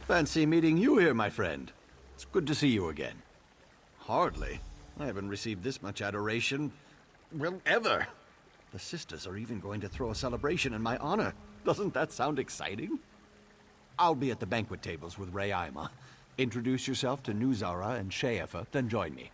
Fancy meeting you here, my friend. It's good to see you again. Hardly. I haven't received this much adoration, well, ever. The sisters are even going to throw a celebration in my honor. Doesn't that sound exciting? I'll be at the banquet tables with Rayima. Introduce yourself to Nuzara and Sheefa, then join me.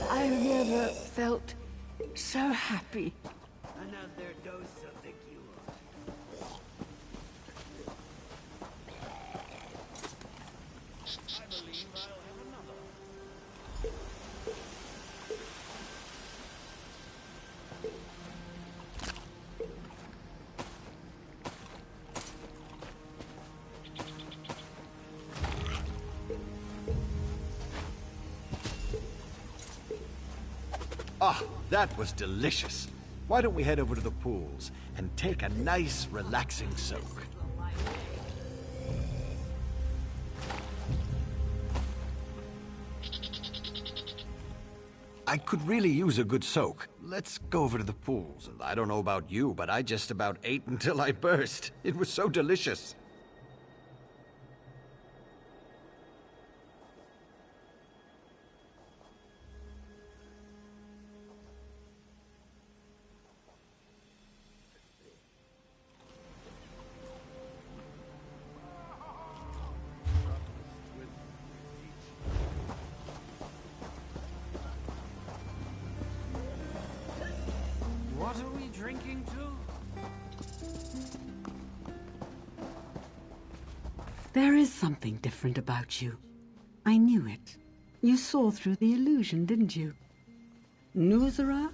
I've never felt so happy. Another dose of the cure. I believe I'll have another. Ah, that was delicious. Why don't we head over to the pools and take a nice, relaxing soak? I could really use a good soak. Let's go over to the pools. I don't know about you, but I just about ate until I burst. It was so delicious. What are we drinking to? There is something different about you. I knew it. You saw through the illusion, didn't you? Nuzara,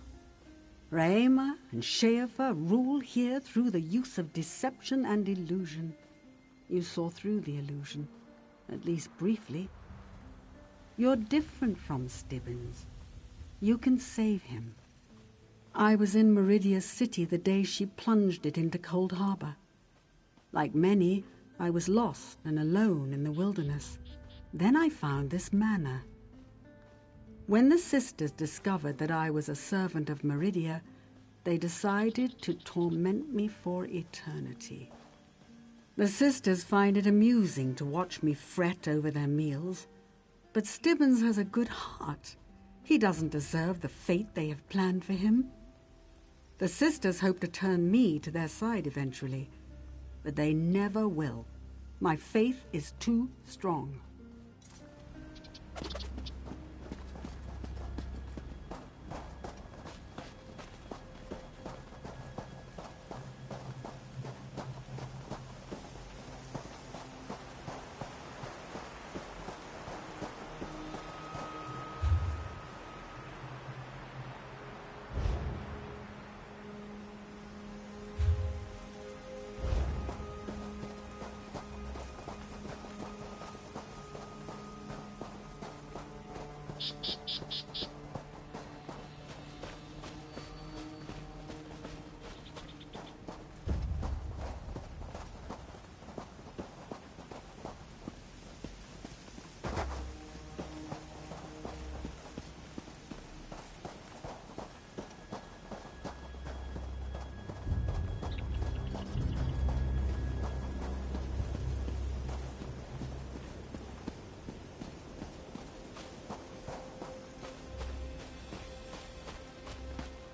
Rayima, and Sheefa rule here through the use of deception and illusion. You saw through the illusion, at least briefly. You're different from Stibbins. You can save him. I was in Meridia's city the day she plunged it into Cold Harbor. Like many, I was lost and alone in the wilderness. Then I found this manor. When the sisters discovered that I was a servant of Meridia, they decided to torment me for eternity. The sisters find it amusing to watch me fret over their meals, but Stibbins has a good heart. He doesn't deserve the fate they have planned for him. The sisters hope to turn me to their side eventually, but they never will. My faith is too strong.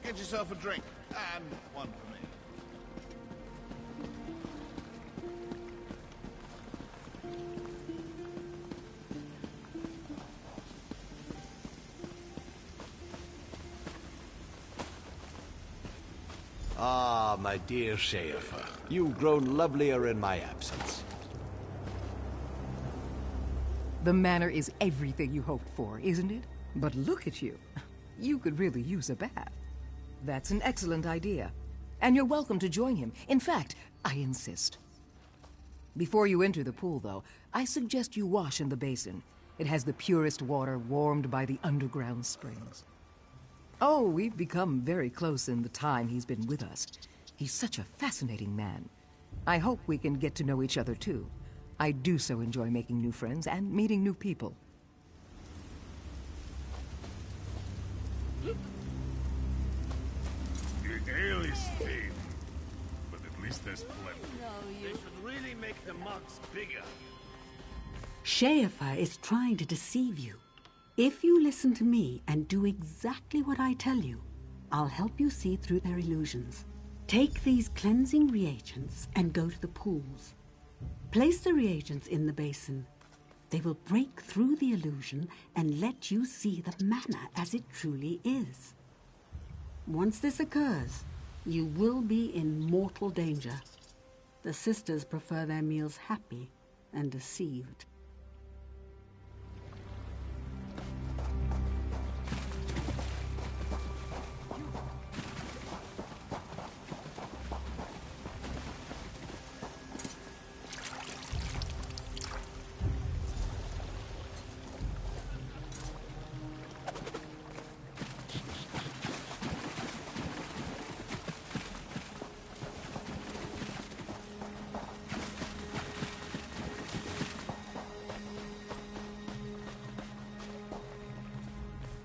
Get yourself a drink, and one for me. Ah, my dear Sheefa, you've grown lovelier in my absence. The manor is everything you hoped for, isn't it? But look at you. You could really use a bath. That's an excellent idea. And you're welcome to join him. In fact, I insist. Before you enter the pool, though, I suggest you wash in the basin. It has the purest water warmed by the underground springs. Oh, we've become very close in the time he's been with us. He's such a fascinating man. I hope we can get to know each other, too. I do so enjoy making new friends and meeting new people. The ale is thin, but at least there's plenty. They should really make the mugs bigger. Sheafer is trying to deceive you. If you listen to me and do exactly what I tell you, I'll help you see through their illusions. Take these cleansing reagents and go to the pools. Place the reagents in the basin. They will break through the illusion and let you see the manna as it truly is. Once this occurs, you will be in mortal danger. The sisters prefer their meals happy and deceived.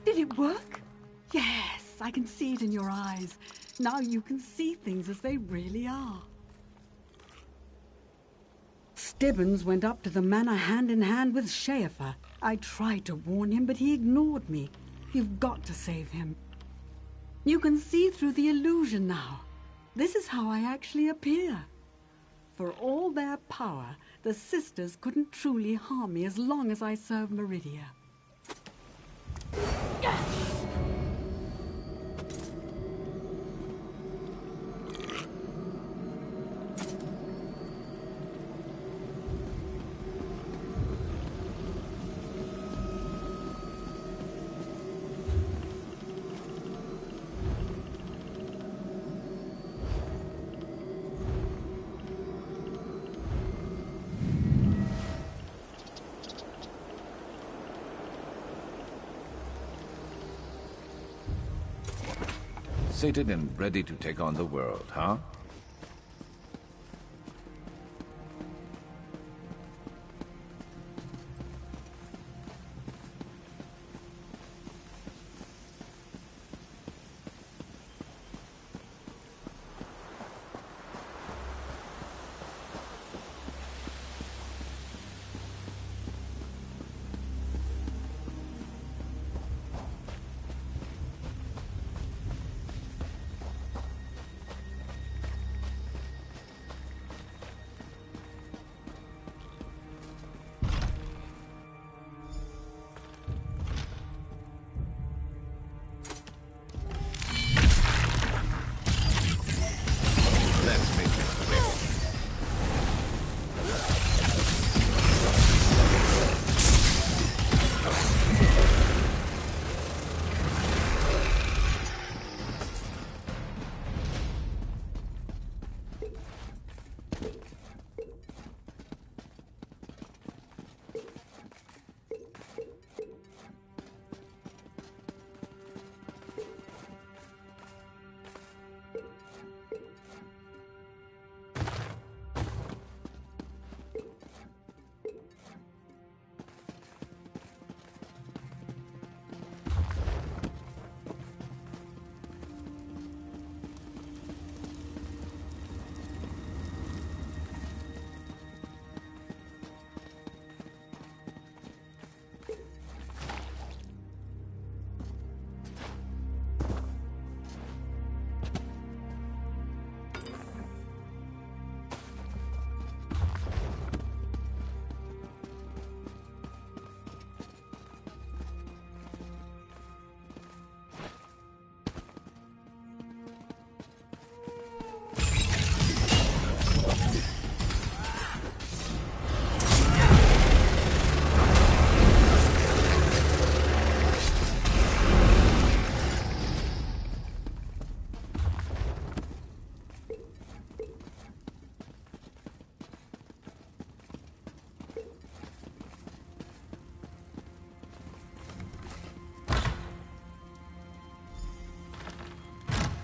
Did it work? Yes, I can see it in your eyes. Now you can see things as they really are. Stibbons went up to the manor hand in hand with Sheafer. I tried to warn him, but he ignored me. You've got to save him. You can see through the illusion now. This is how I actually appear. For all their power, the sisters couldn't truly harm me as long as I serve Meridia. Sated and ready to take on the world, huh?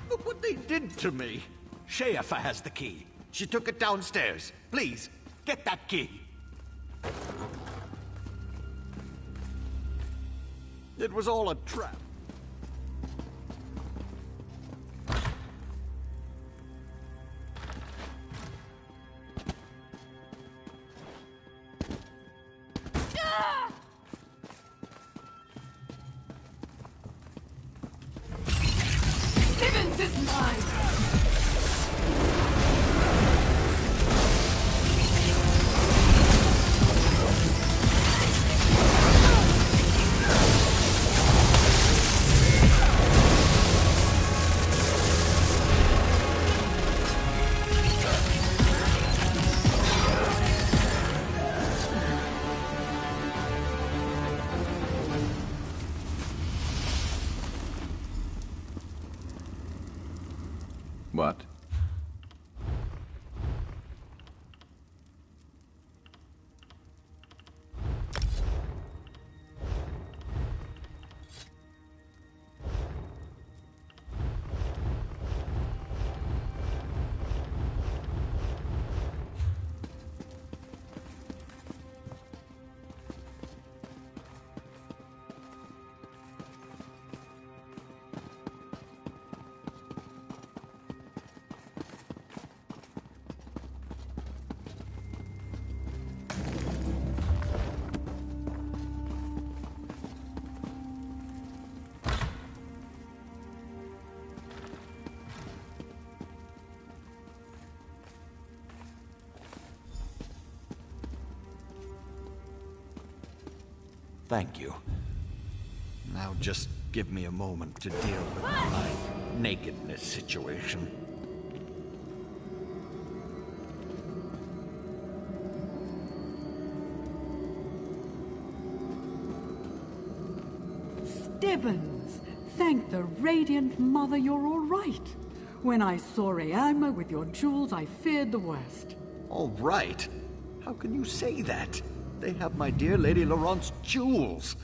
Look what they did to me. Sheafer has the key. She took it downstairs. Please, get that key. It was all a trap. Simmons is mine! What? Thank you. Now just give me a moment to deal with my nakedness situation. Stibbons! Thank the Radiant Mother you're all right. When I saw Rayama with your jewels, I feared the worst. All right? How can you say that? They have my dear Lady Laurent's jewels.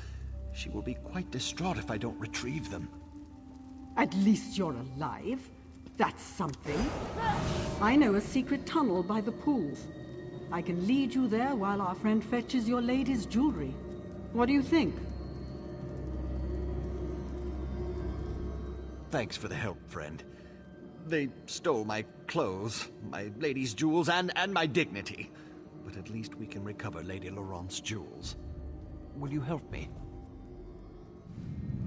She will be quite distraught if I don't retrieve them. At least you're alive. That's something. I know a secret tunnel by the pools. I can lead you there while our friend fetches your lady's jewelry. What do you think? Thanks for the help, friend. They stole my clothes, my lady's jewels, and my dignity. But at least we can recover Lady Laurent's jewels. Will you help me?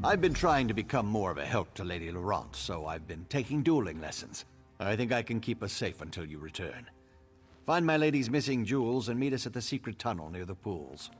I've been trying to become more of a help to Lady Laurent, so I've been taking dueling lessons. I think I can keep us safe until you return. Find my lady's missing jewels and meet us at the secret tunnel near the pools.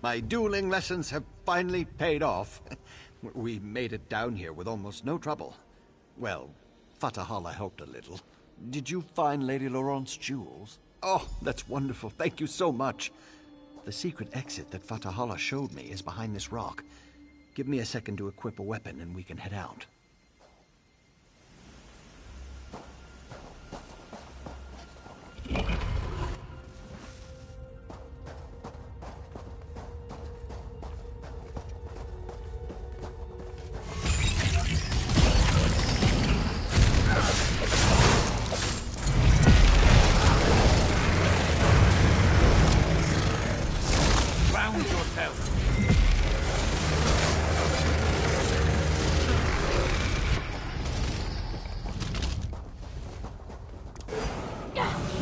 My dueling lessons have finally paid off. We made it down here with almost no trouble. Well, Fatahala helped a little. Did you find Lady Laurent's jewels? Oh, that's wonderful. Thank you so much. The secret exit that Fatahala showed me is behind this rock. Give me a second to equip a weapon and we can head out.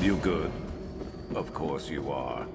You good? Of course you are.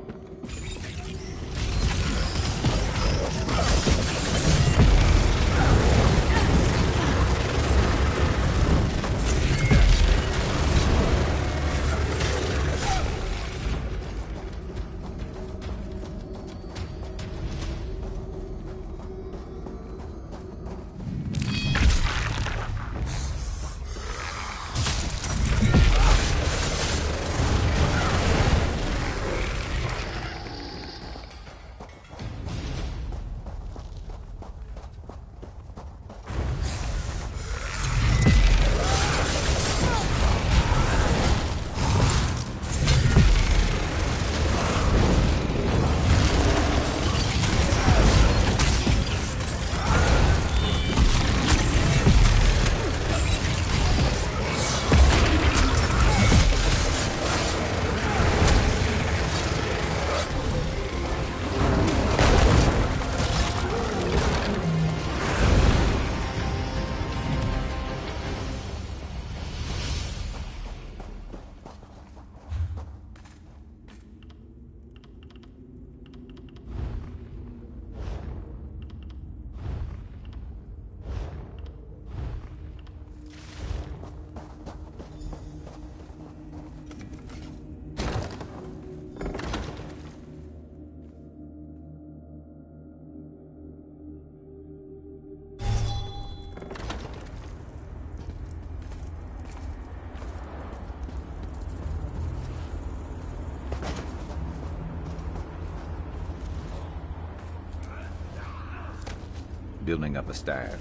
Building up a staff.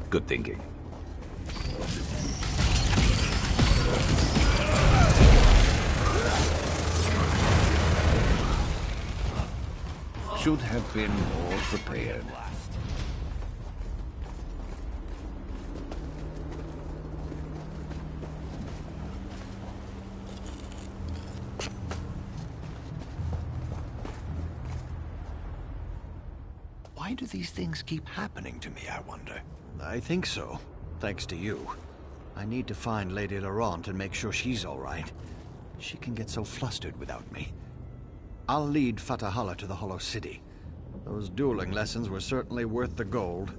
Good thinking. Should have been more prepared. Why do these things keep happening to me, I wonder? I think so, thanks to you. I need to find Lady Laurent and make sure she's all right. She can get so flustered without me. I'll lead Fatahala to the Hollow City. Those dueling lessons were certainly worth the gold.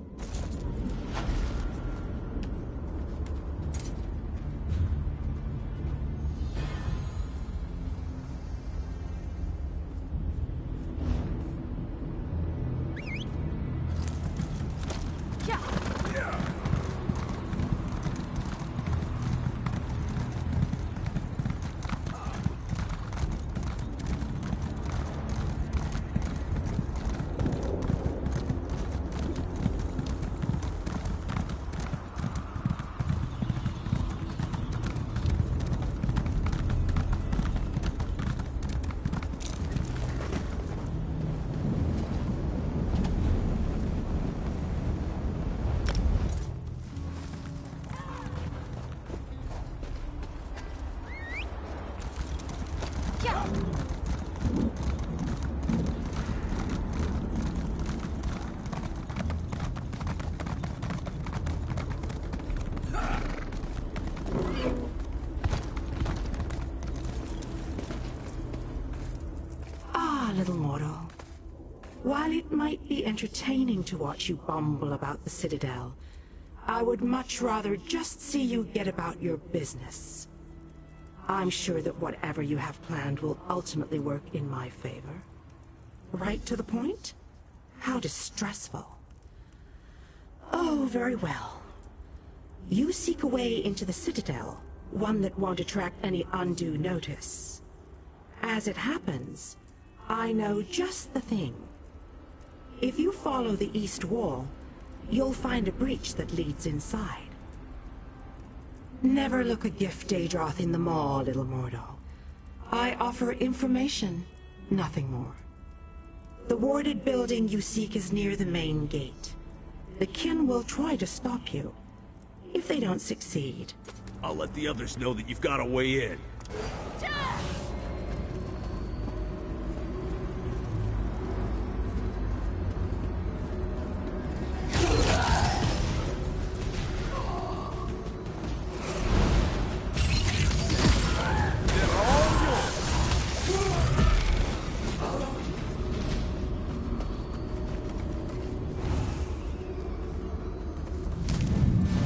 Little mortal. While it might be entertaining to watch you bumble about the Citadel, I would much rather just see you get about your business. I'm sure that whatever you have planned will ultimately work in my favor. Right to the point? How distressful. Oh, very well. You seek a way into the Citadel, one that won't attract any undue notice. As it happens, I know just the thing. If you follow the east wall, you'll find a breach that leads inside. Never look a gift, Daedroth, in the maw, little mortal. I offer information, nothing more. The warded building you seek is near the main gate. The kin will try to stop you. If they don't succeed, I'll let the others know that you've got a way in.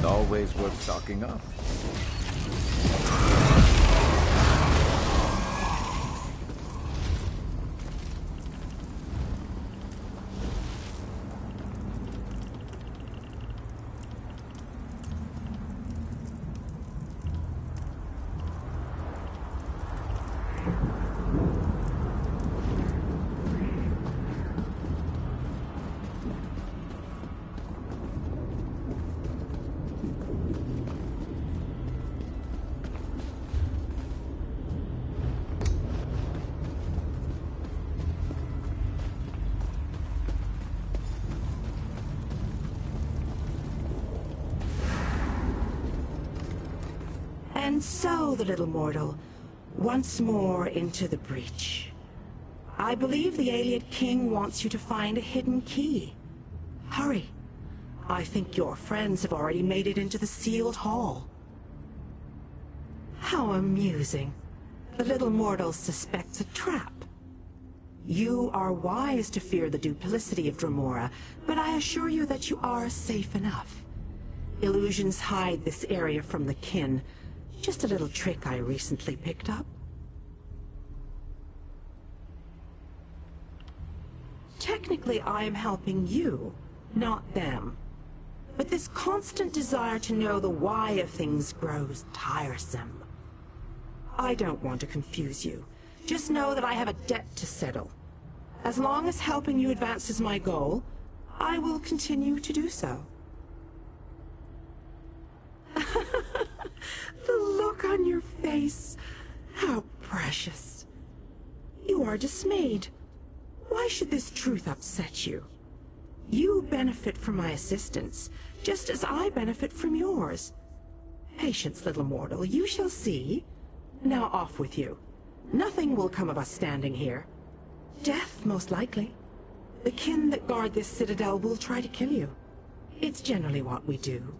Always worth stocking up. And so, the little mortal, once more into the breach. I believe the Ayleid King wants you to find a hidden key. Hurry. I think your friends have already made it into the sealed hall. How amusing. The little mortal suspects a trap. You are wise to fear the duplicity of Dremora, but I assure you that you are safe enough. Illusions hide this area from the kin. Just a little trick I recently picked up. Technically, I am helping you, not them. But this constant desire to know the why of things grows tiresome. I don't want to confuse you. Just know that I have a debt to settle. As long as helping you advances my goal, I will continue to do so. The look on your face. How precious. You are dismayed. Why should this truth upset you? You benefit from my assistance, just as I benefit from yours. Patience, little mortal, you shall see. Now off with you. Nothing will come of us standing here. Death, most likely. The kin that guard this citadel will try to kill you. It's generally what we do.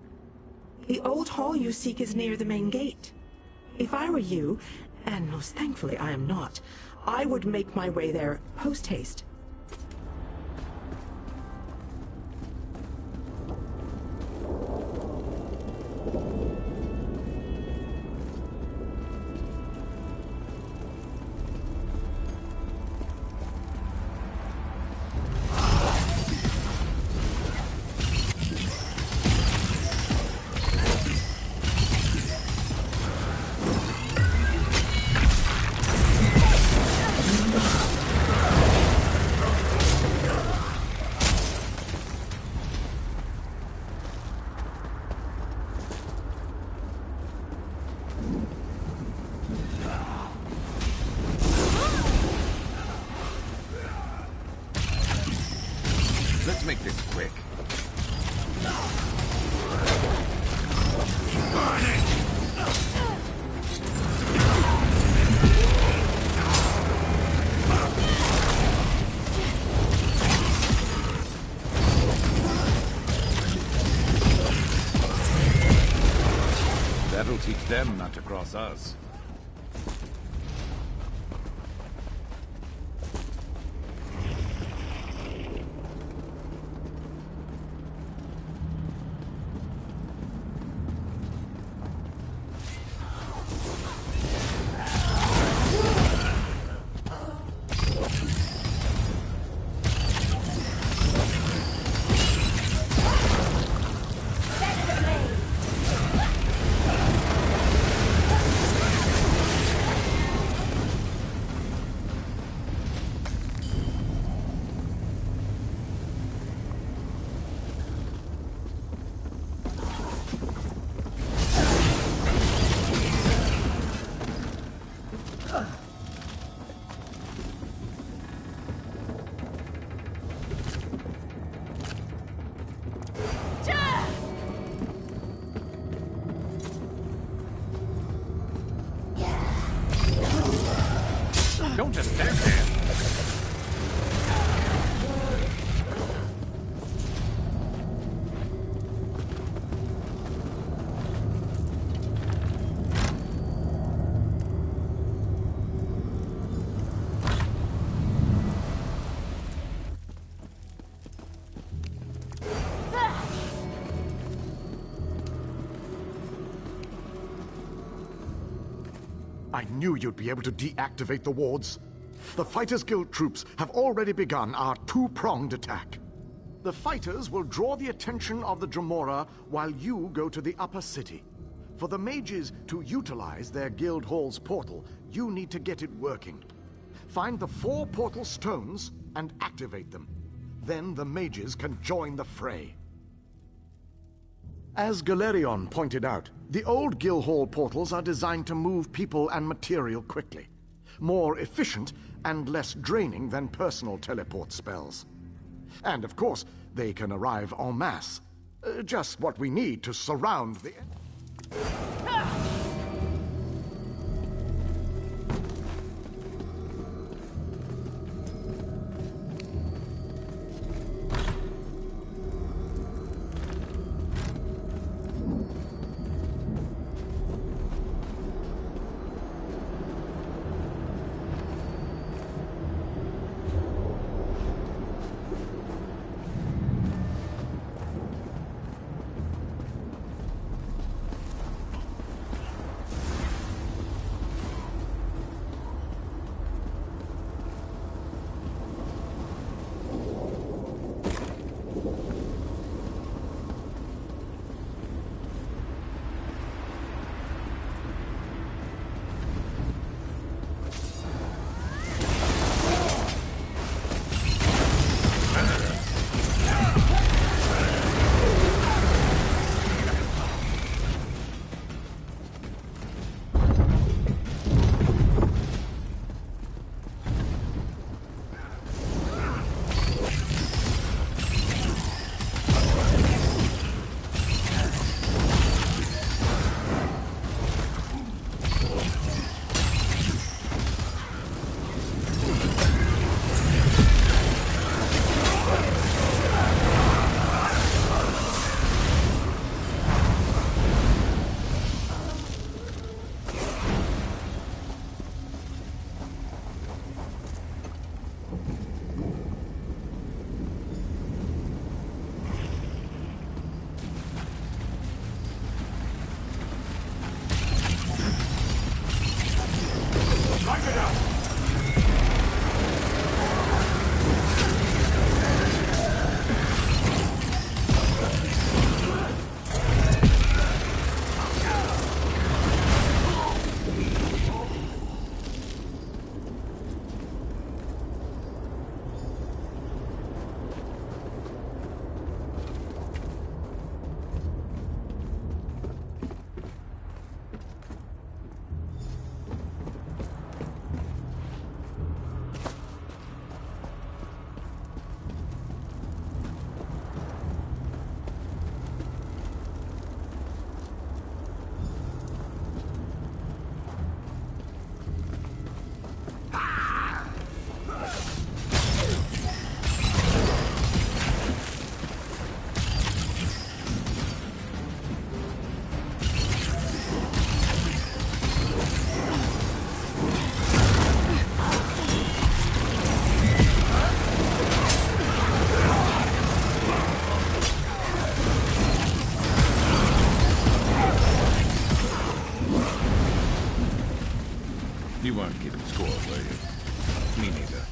The old hall you seek is near the main gate. If I were you, and most thankfully I am not, I would make my way there post-haste. Let's make this quick. That'll teach them not to cross us. Don't just stand there. I knew you'd be able to deactivate the wards. The Fighters Guild troops have already begun our two-pronged attack. The fighters will draw the attention of the Dremora while you go to the upper city. For the mages to utilize their guild hall's portal, you need to get it working. Find the 4 portal stones and activate them. Then the mages can join the fray. As Galerion pointed out, the old guild hall portals are designed to move people and material quickly. More efficient and less draining than personal teleport spells. And of course, they can arrive en masse. Just what we need to surround the... You weren't keeping score, were you? Me neither.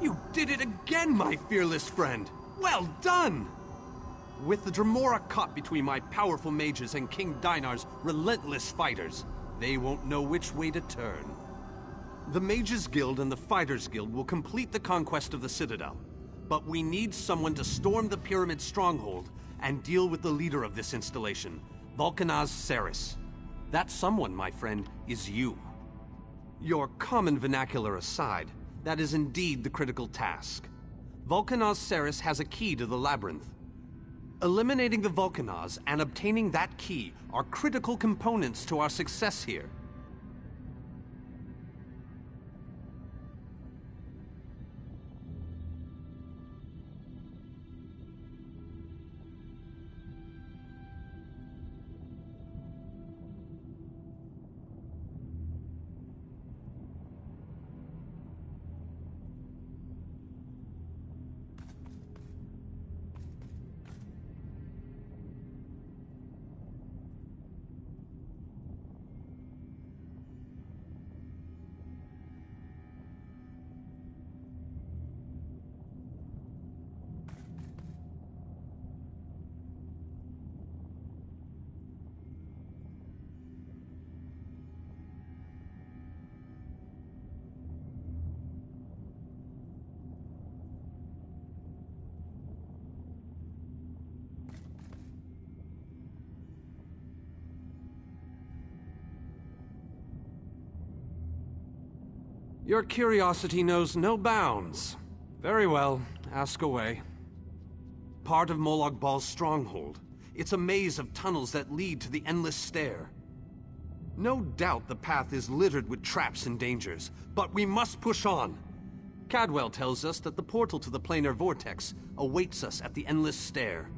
You did it again, my fearless friend! Well done! With the Dremora caught between my powerful mages and King Dinar's relentless fighters, they won't know which way to turn. The Mages Guild and the Fighters Guild will complete the conquest of the Citadel, but we need someone to storm the Pyramid stronghold and deal with the leader of this installation, Vulcanaz Ceres. That someone, my friend, is you. Your common vernacular aside, that is indeed the critical task. Vulcanaz Ceres has a key to the labyrinth. Eliminating the Vulcanaz and obtaining that key are critical components to our success here. Your curiosity knows no bounds. Very well, ask away. Part of Molag Bal's stronghold. It's a maze of tunnels that lead to the Endless Stair. No doubt the path is littered with traps and dangers, but we must push on. Cadwell tells us that the portal to the planar vortex awaits us at the Endless Stair.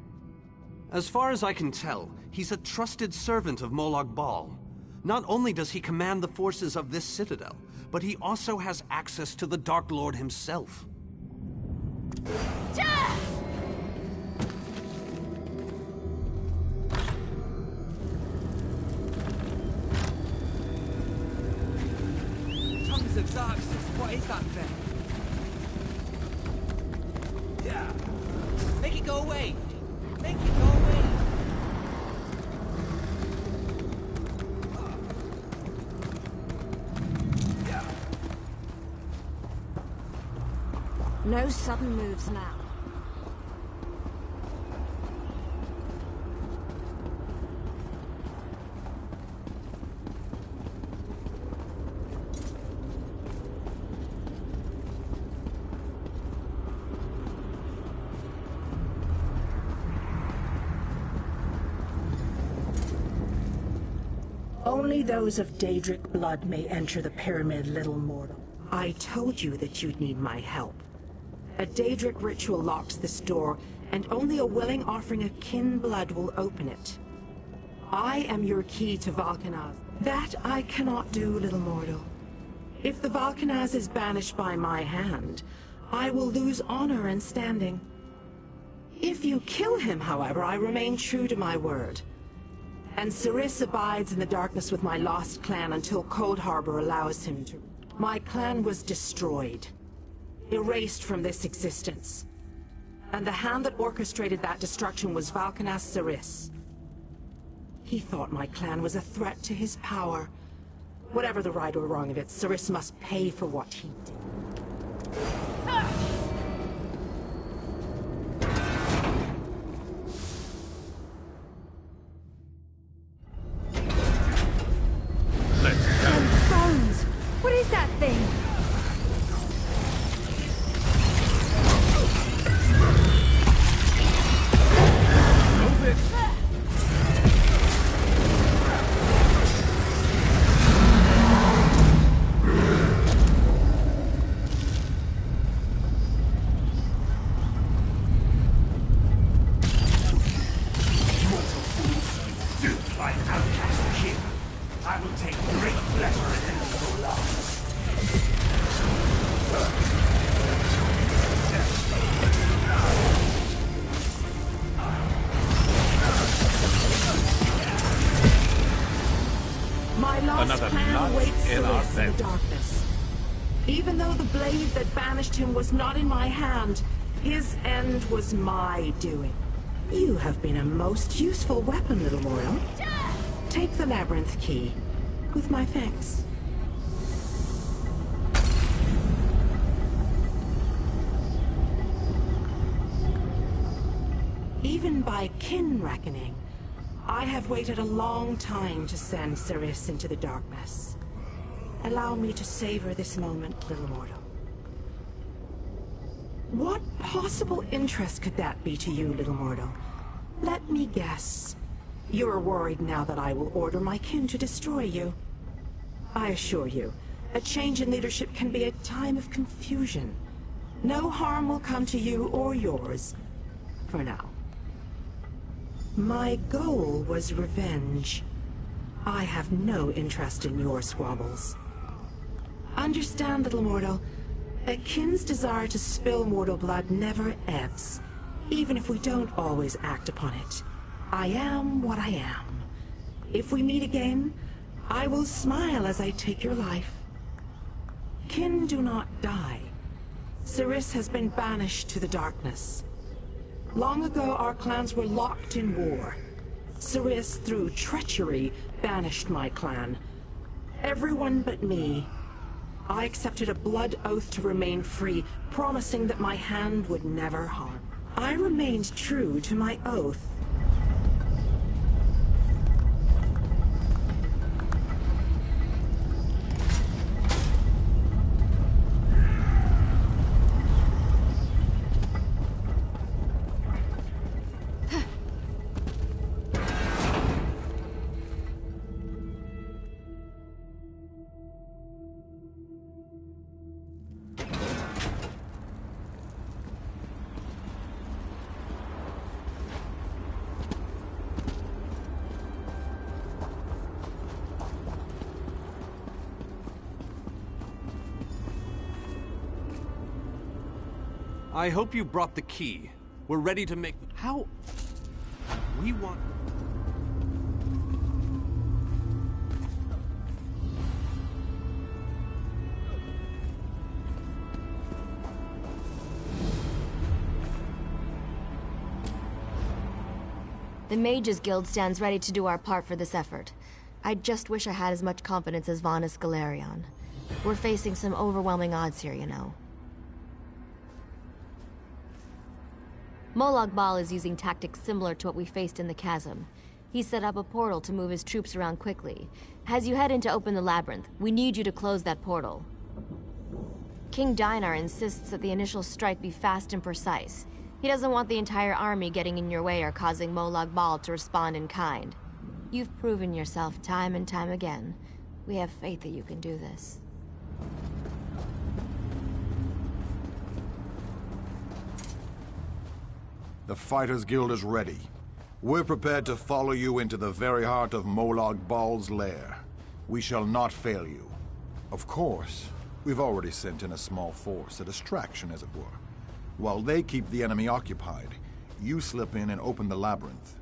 As far as I can tell, he's a trusted servant of Molag Bal. Not only does he command the forces of this citadel, but he also has access to the Dark Lord himself. Tongues of Xerxes, what is that thing? Yeah. Make it go away! Make it go away! No sudden moves now. Only those of Daedric blood may enter the pyramid, little mortal. I told you that you'd need my help. A Daedric ritual locks this door, and only a willing offering of kin blood will open it. I am your key to Vulcanaz. That I cannot do, little mortal. If the Vulcanaz is banished by my hand, I will lose honor and standing. If you kill him, however, I remain true to my word. And Ceres abides in the darkness with my lost clan until Cold Harbor allows him to. My clan was destroyed. Erased from this existence. And the hand that orchestrated that destruction was Vulcanaz Ceres. He thought my clan was a threat to his power. Whatever the right or wrong of it, Ceres must pay for what he did. Bones! What is that thing? Even though the blade that banished him was not in my hand, his end was my doing. You have been a most useful weapon, little mortal. Take the labyrinth key, with my thanks. Even by kin reckoning, I have waited a long time to send Sirius into the darkness. Allow me to savor this moment, little mortal. What possible interest could that be to you, little mortal? Let me guess. You're worried now that I will order my kin to destroy you. I assure you, a change in leadership can be a time of confusion. No harm will come to you or yours, for now. My goal was revenge. I have no interest in your squabbles. Understand, little mortal, a kin's desire to spill mortal blood never ebbs, even if we don't always act upon it. I am what I am. If we meet again, I will smile as I take your life. Kin do not die. Sirius has been banished to the darkness. Long ago, our clans were locked in war. Sirius, through treachery, banished my clan. Everyone but me. I accepted a blood oath to remain free, promising that my hand would never harm. I remained true to my oath. I hope you brought the key. We're ready to make... How? We want... The Mages Guild stands ready to do our part for this effort. I just wish I had as much confidence as Vanus Galerion. We're facing some overwhelming odds here, you know. Molag Bal is using tactics similar to what we faced in the chasm. He set up a portal to move his troops around quickly. As you head in to open the labyrinth, we need you to close that portal. King Dinar insists that the initial strike be fast and precise. He doesn't want the entire army getting in your way or causing Molag Bal to respond in kind. You've proven yourself time and time again. We have faith that you can do this. The Fighters Guild is ready. We're prepared to follow you into the very heart of Molag Bal's lair. We shall not fail you. Of course, we've already sent in a small force, a distraction as it were. While they keep the enemy occupied, you slip in and open the labyrinth.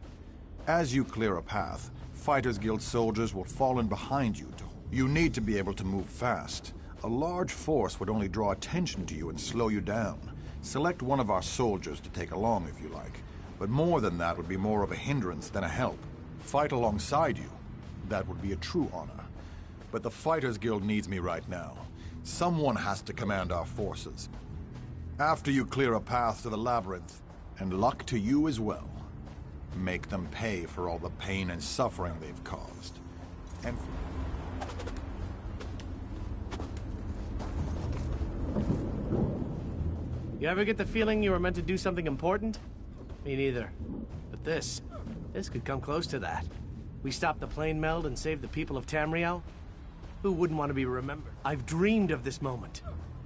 As you clear a path, Fighters Guild soldiers will fall in behind you. You need to be able to move fast. A large force would only draw attention to you and slow you down. Select one of our soldiers to take along if you like, but more than that would be more of a hindrance than a help. Fight alongside you. That would be a true honor. But the Fighters Guild needs me right now. Someone has to command our forces. After you clear a path to the labyrinth, and luck to you as well, make them pay for all the pain and suffering they've caused. And... You ever get the feeling you were meant to do something important? Me neither. But this could come close to that. We stopped the plane meld and saved the people of Tamriel? Who wouldn't want to be remembered? I've dreamed of this moment.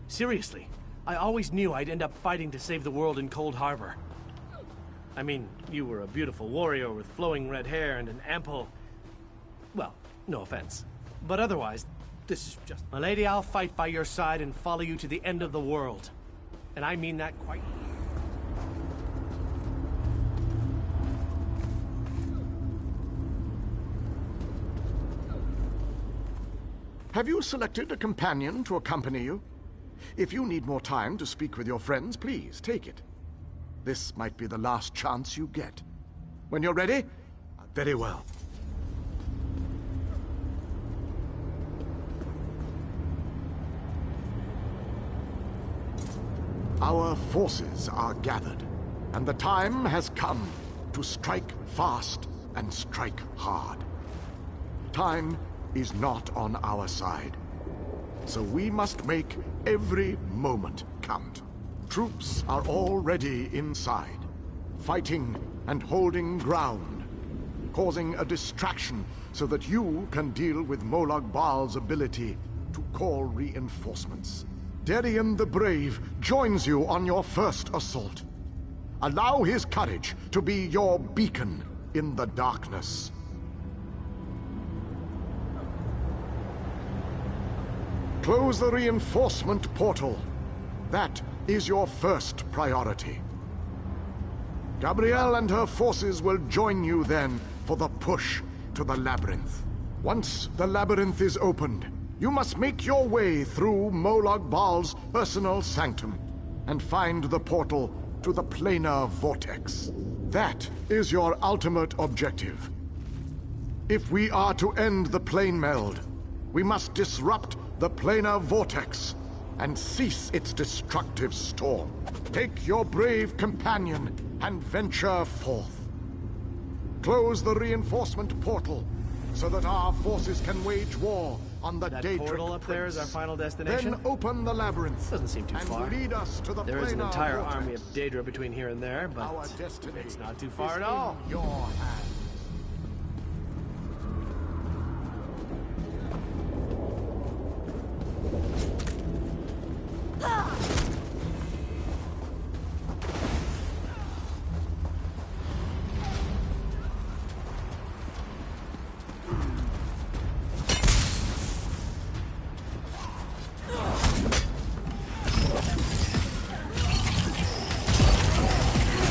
Seriously, I always knew I'd end up fighting to save the world in Cold Harbor. I mean, you were a beautiful warrior with flowing red hair and an ample... Well, no offense. But otherwise, this is just... My lady, I'll fight by your side and follow you to the end of the world. And I mean that quite... Have you selected a companion to accompany you? If you need more time to speak with your friends, please take it. This might be the last chance you get. When you're ready, very well. Our forces are gathered, and the time has come to strike fast and strike hard. Time is not on our side, so we must make every moment count. Troops are already inside, fighting and holding ground, causing a distraction so that you can deal with Molag Bal's ability to call reinforcements. Darien the Brave joins you on your first assault. Allow his courage to be your beacon in the darkness. Close the reinforcement portal. That is your first priority. Gabrielle and her forces will join you then for the push to the labyrinth. Once the labyrinth is opened, you must make your way through Molag Bal's personal sanctum and find the portal to the planar vortex. That is your ultimate objective. If we are to end the plane meld, we must disrupt the planar vortex and cease its destructive storm. Take your brave companion and venture forth. Close the reinforcement portal so that our forces can wage war on the Daedric portal up there is our final destination? Then open the labyrinth. Doesn't seem too far. Lead us to the There is an planar entire vortex. army of Daedra between here and there, but Our destiny it's not too far is at all. in your hands.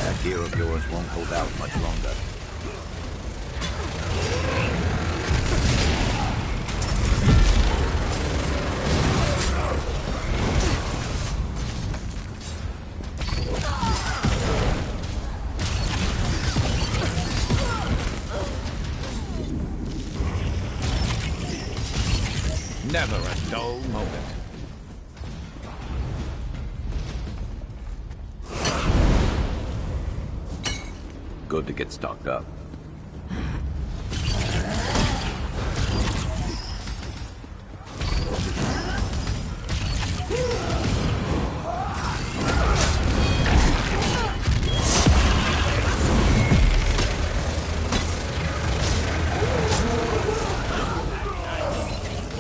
That gear of yours won't hold out much longer. Never a dull moment. Good to get stocked up.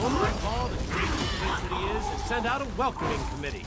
Molag Bal, the great prince that he is, has sent out a welcoming committee.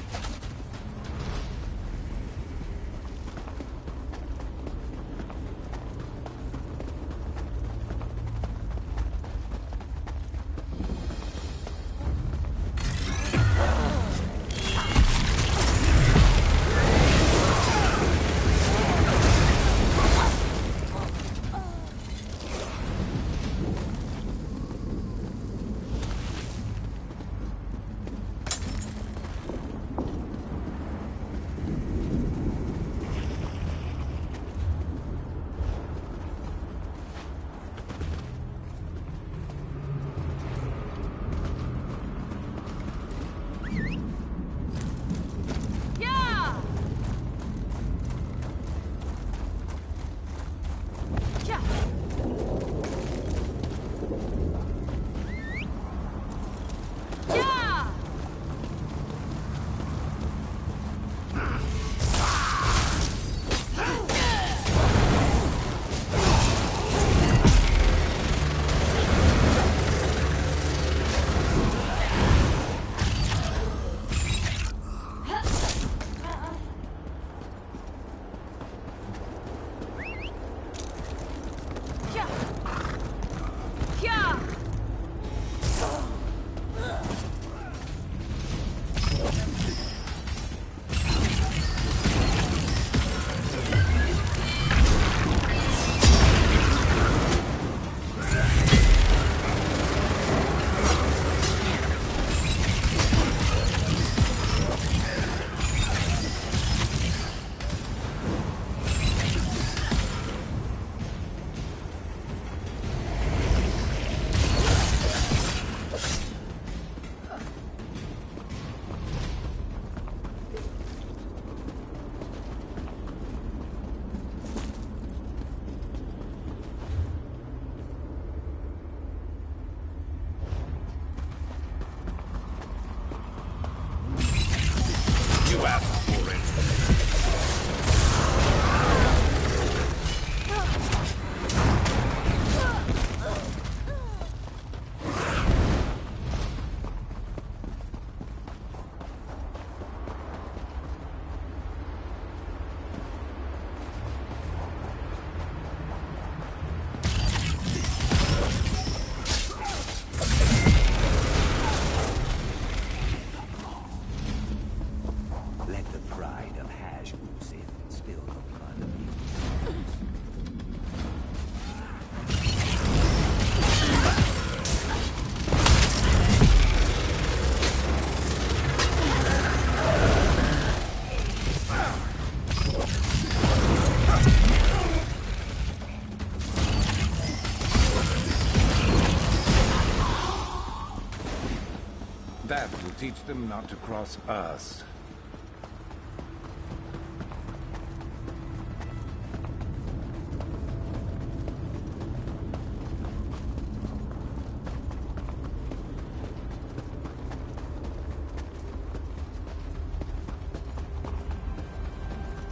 teach them not to cross us.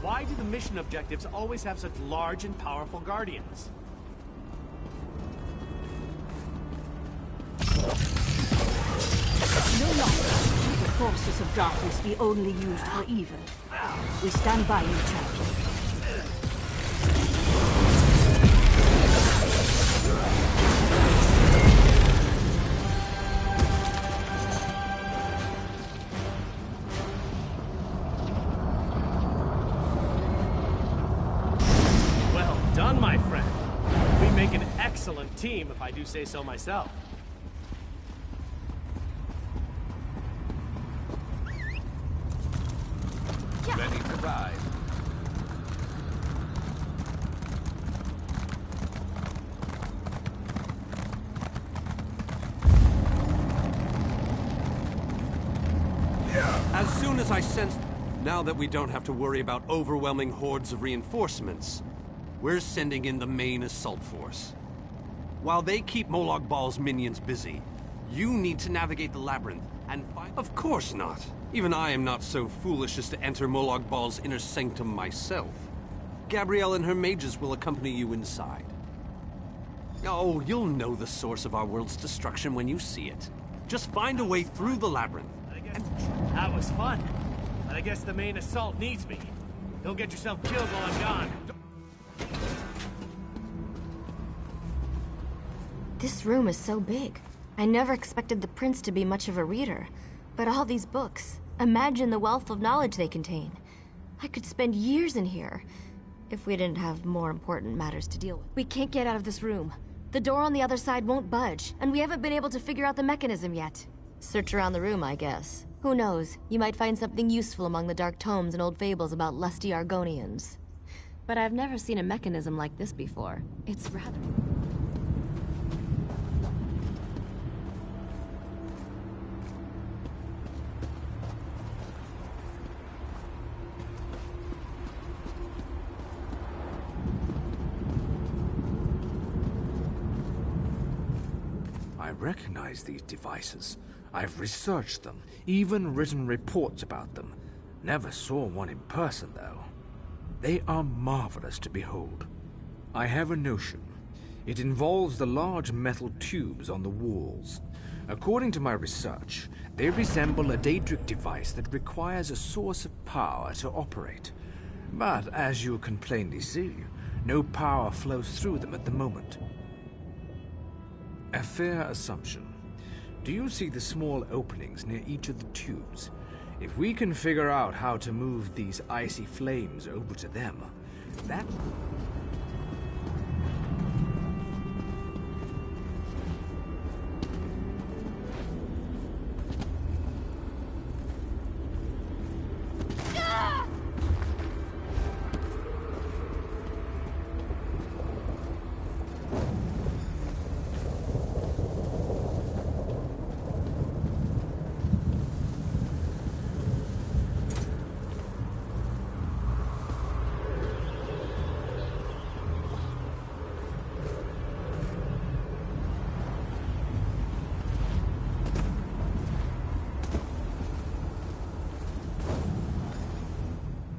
Why do the mission objectives always have such large and powerful guardians? No longer will the forces of darkness be only used for evil. We stand by you, champion. Well done, my friend. We make an excellent team, if I do say so myself. Ready to ride. As soon as I sensed... Now that we don't have to worry about overwhelming hordes of reinforcements, we're sending in the main assault force. While they keep Molag Bal's minions busy, you need to navigate the labyrinth and find... Of course not. Even I am not so foolish as to enter Molag Bal's inner sanctum myself. Gabrielle and her mages will accompany you inside. Oh, you'll know the source of our world's destruction when you see it. Just find a way through the labyrinth. That was fun. But I guess the main assault needs me. Don't get yourself killed while I'm gone. This room is so big. I never expected the prince to be much of a reader. But all these books, imagine the wealth of knowledge they contain. I could spend years in here, if we didn't have more important matters to deal with. We can't get out of this room. The door on the other side won't budge, and we haven't been able to figure out the mechanism yet. Search around the room, I guess. Who knows? You might find something useful among the dark tomes and old fables about lusty Argonians. But I've never seen a mechanism like this before. It's rather... I recognize these devices. I've researched them, even written reports about them. Never saw one in person, though. They are marvelous to behold. I have a notion. It involves the large metal tubes on the walls. According to my research, they resemble a Daedric device that requires a source of power to operate. But as you can plainly see, no power flows through them at the moment. A fair assumption. Do you see the small openings near each of the tubes? If we can figure out how to move these icy flames over to them, that...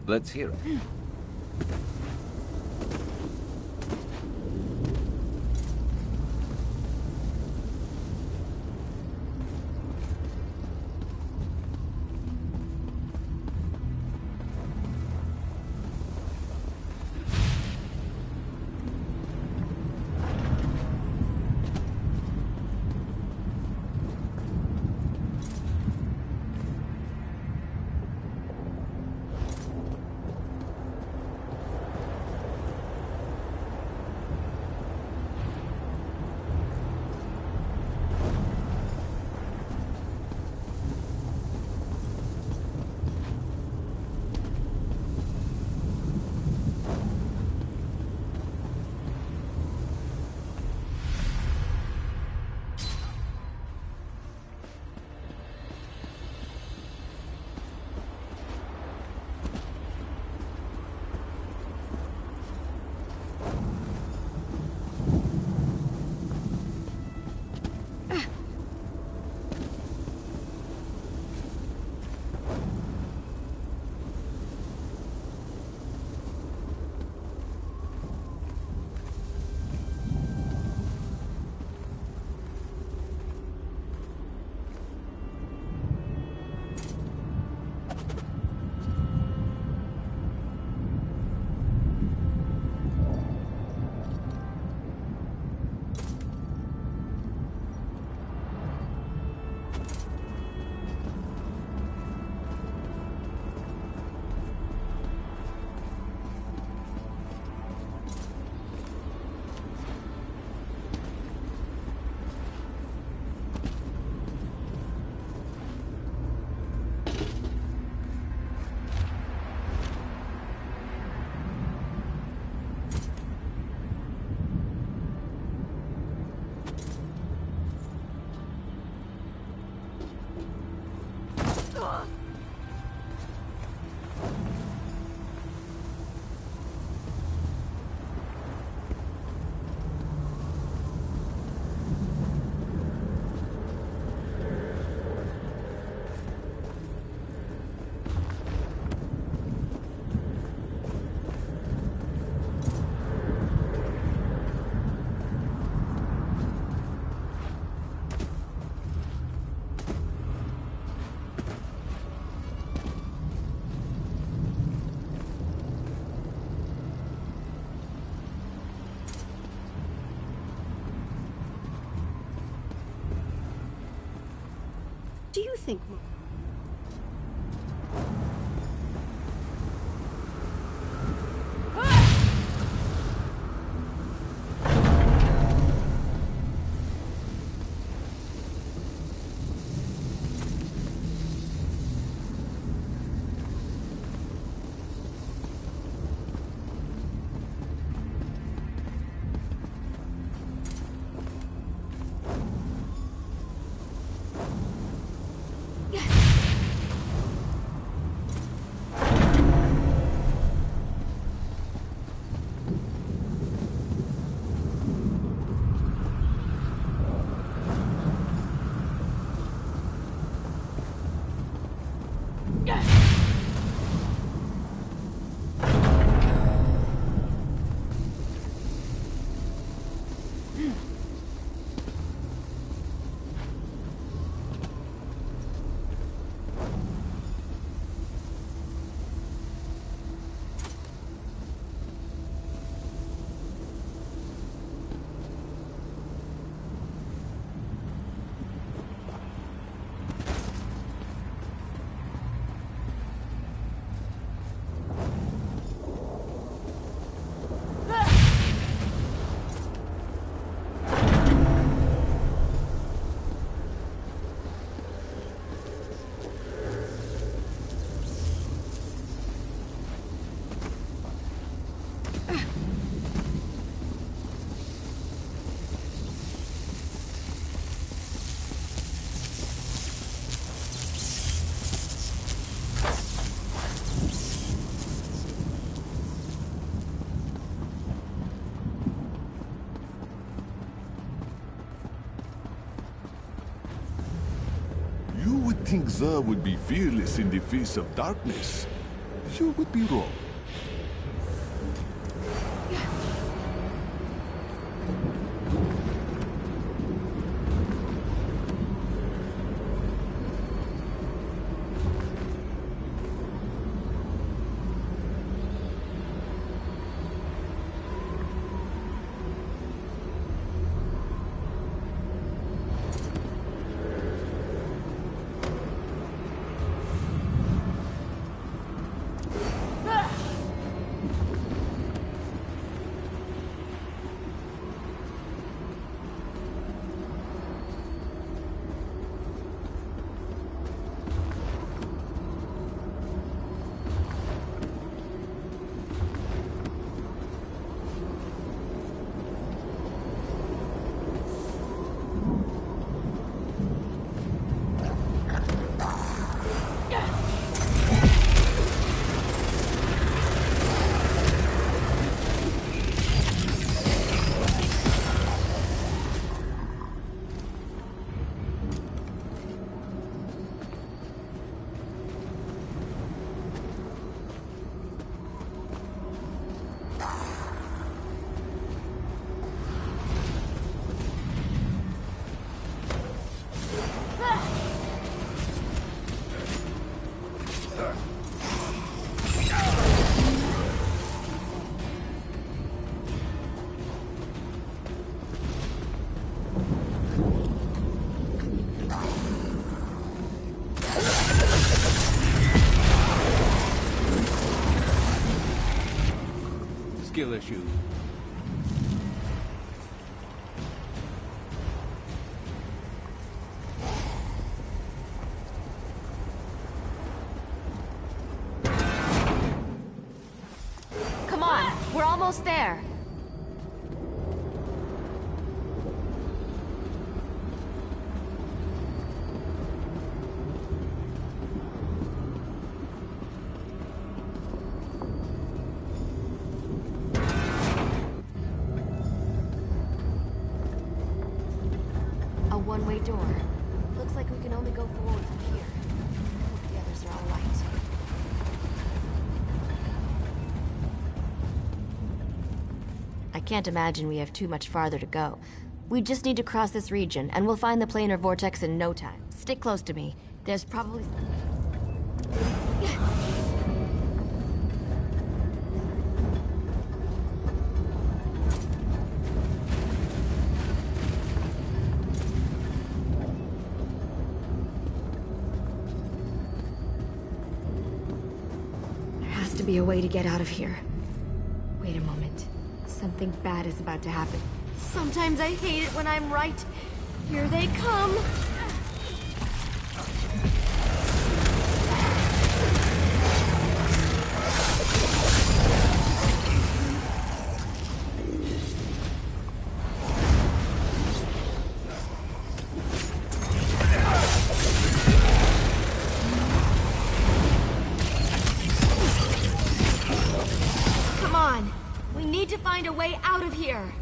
Let's hear it. Do you think... Think Zer would be fearless in the face of darkness. You would be wrong. Skill issue. Come on, we're almost there. One-way door. Looks like we can only go forward from here. The others are all right. I can't imagine we have too much farther to go. We just need to cross this region, and we'll find the planar vortex in no time. Stick close to me. There's probably... be a way to get out of here. Wait a moment. Something bad is about to happen. Sometimes I hate it when I'm right. Here they come! Come on! We need to find a way out of here!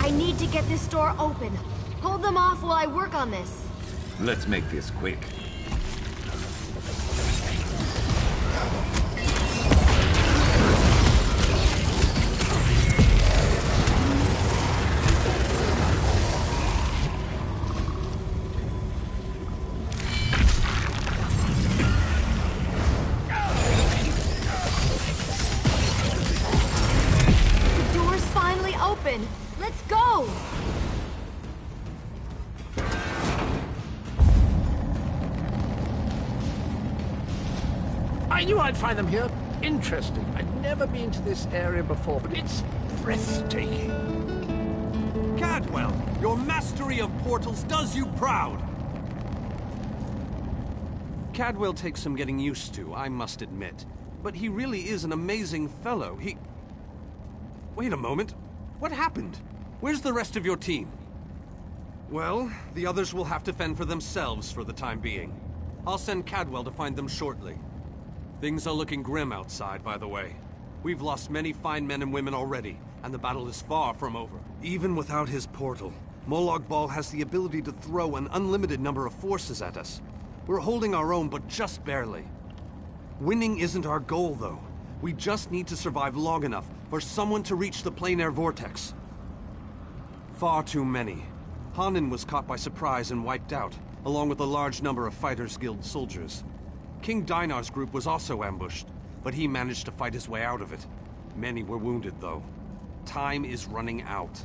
I need to get this door open. Hold them off while I work on this. Let's make this quick. The door's finally open. Let's go! I knew I'd find them here. Interesting. I'd never been to this area before, but it's breathtaking. Cadwell, your mastery of portals does you proud! Cadwell takes some getting used to, I must admit. But he really is an amazing fellow. Wait a moment. What happened? Where's the rest of your team? Well, the others will have to fend for themselves for the time being. I'll send Cadwell to find them shortly. Things are looking grim outside, by the way. We've lost many fine men and women already, and the battle is far from over. Even without his portal, Molag Bal has the ability to throw an unlimited number of forces at us. We're holding our own, but just barely. Winning isn't our goal, though. We just need to survive long enough for someone to reach the plein air vortex. Far too many. Hanan was caught by surprise and wiped out, along with a large number of Fighters Guild soldiers. King Dinar's group was also ambushed, but he managed to fight his way out of it. Many were wounded, though. Time is running out.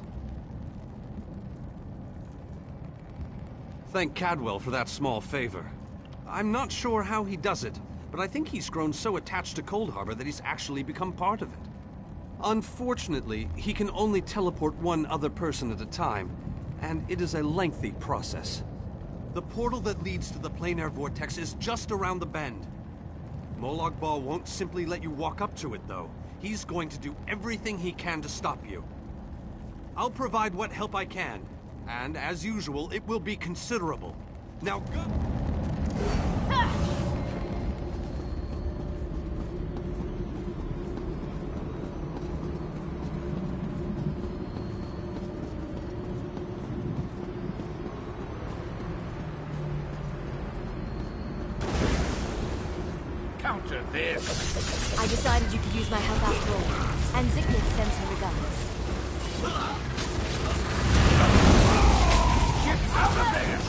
Thank Cadwell for that small favor. I'm not sure how he does it, but I think he's grown so attached to Cold Harbor that he's actually become part of it. Unfortunately, he can only teleport one other person at a time, and it is a lengthy process. The portal that leads to the plein air vortex is just around the bend. Molag Bal won't simply let you walk up to it, though. He's going to do everything he can to stop you. I'll provide what help I can, and as usual, it will be considerable. Now go... Counter this. I decided you could use my help after all, and Ziknith sends her regards. Get out of there!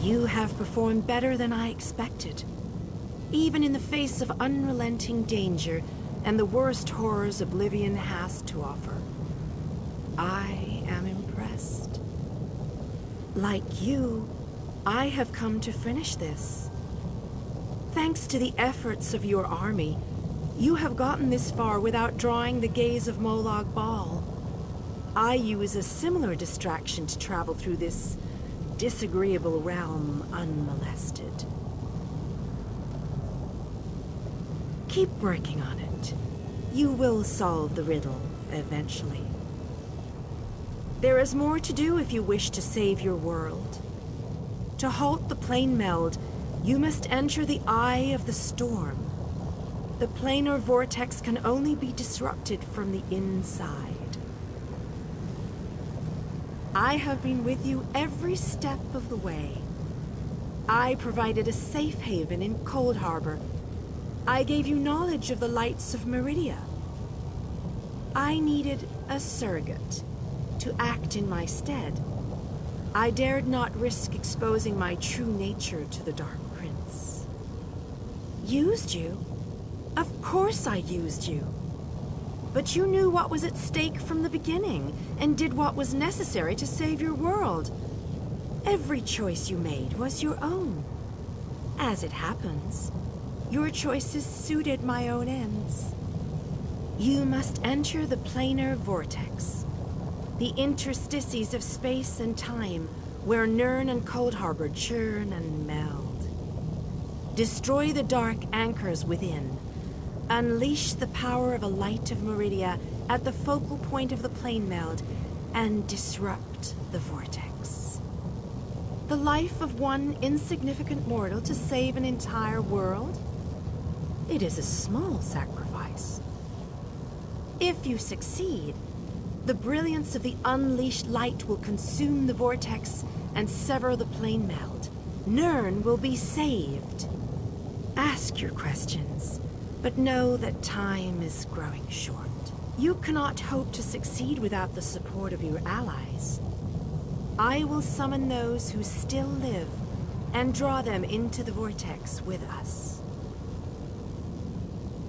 You have performed better than I expected. Even in the face of unrelenting danger and the worst horrors Oblivion has to offer, I am impressed. Like you, I have come to finish this. Thanks to the efforts of your army, you have gotten this far without drawing the gaze of Molag Bal. I use a similar distraction to travel through this disagreeable realm unmolested. Keep working on it. You will solve the riddle eventually. There is more to do if you wish to save your world. To halt the plane meld, you must enter the Eye of the Storm. The planar vortex can only be disrupted from the inside. I have been with you every step of the way. I provided a safe haven in Cold Harbor. I gave you knowledge of the lights of Meridia. I needed a surrogate to act in my stead. I dared not risk exposing my true nature to the Dark Prince. Used you? Of course I used you. But you knew what was at stake from the beginning, and did what was necessary to save your world. Every choice you made was your own. As it happens, your choices suited my own ends. You must enter the planar vortex, the interstices of space and time, where Nirn and Cold Harbor churn and meld. Destroy the dark anchors within. Unleash the power of a light of Meridia at the focal point of the plane meld, and disrupt the vortex. The life of one insignificant mortal to save an entire world? It is a small sacrifice. If you succeed, the brilliance of the unleashed light will consume the vortex and sever the plane meld. Nirn will be saved. Ask your questions, but know that time is growing short. You cannot hope to succeed without the support of your allies. I will summon those who still live and draw them into the vortex with us.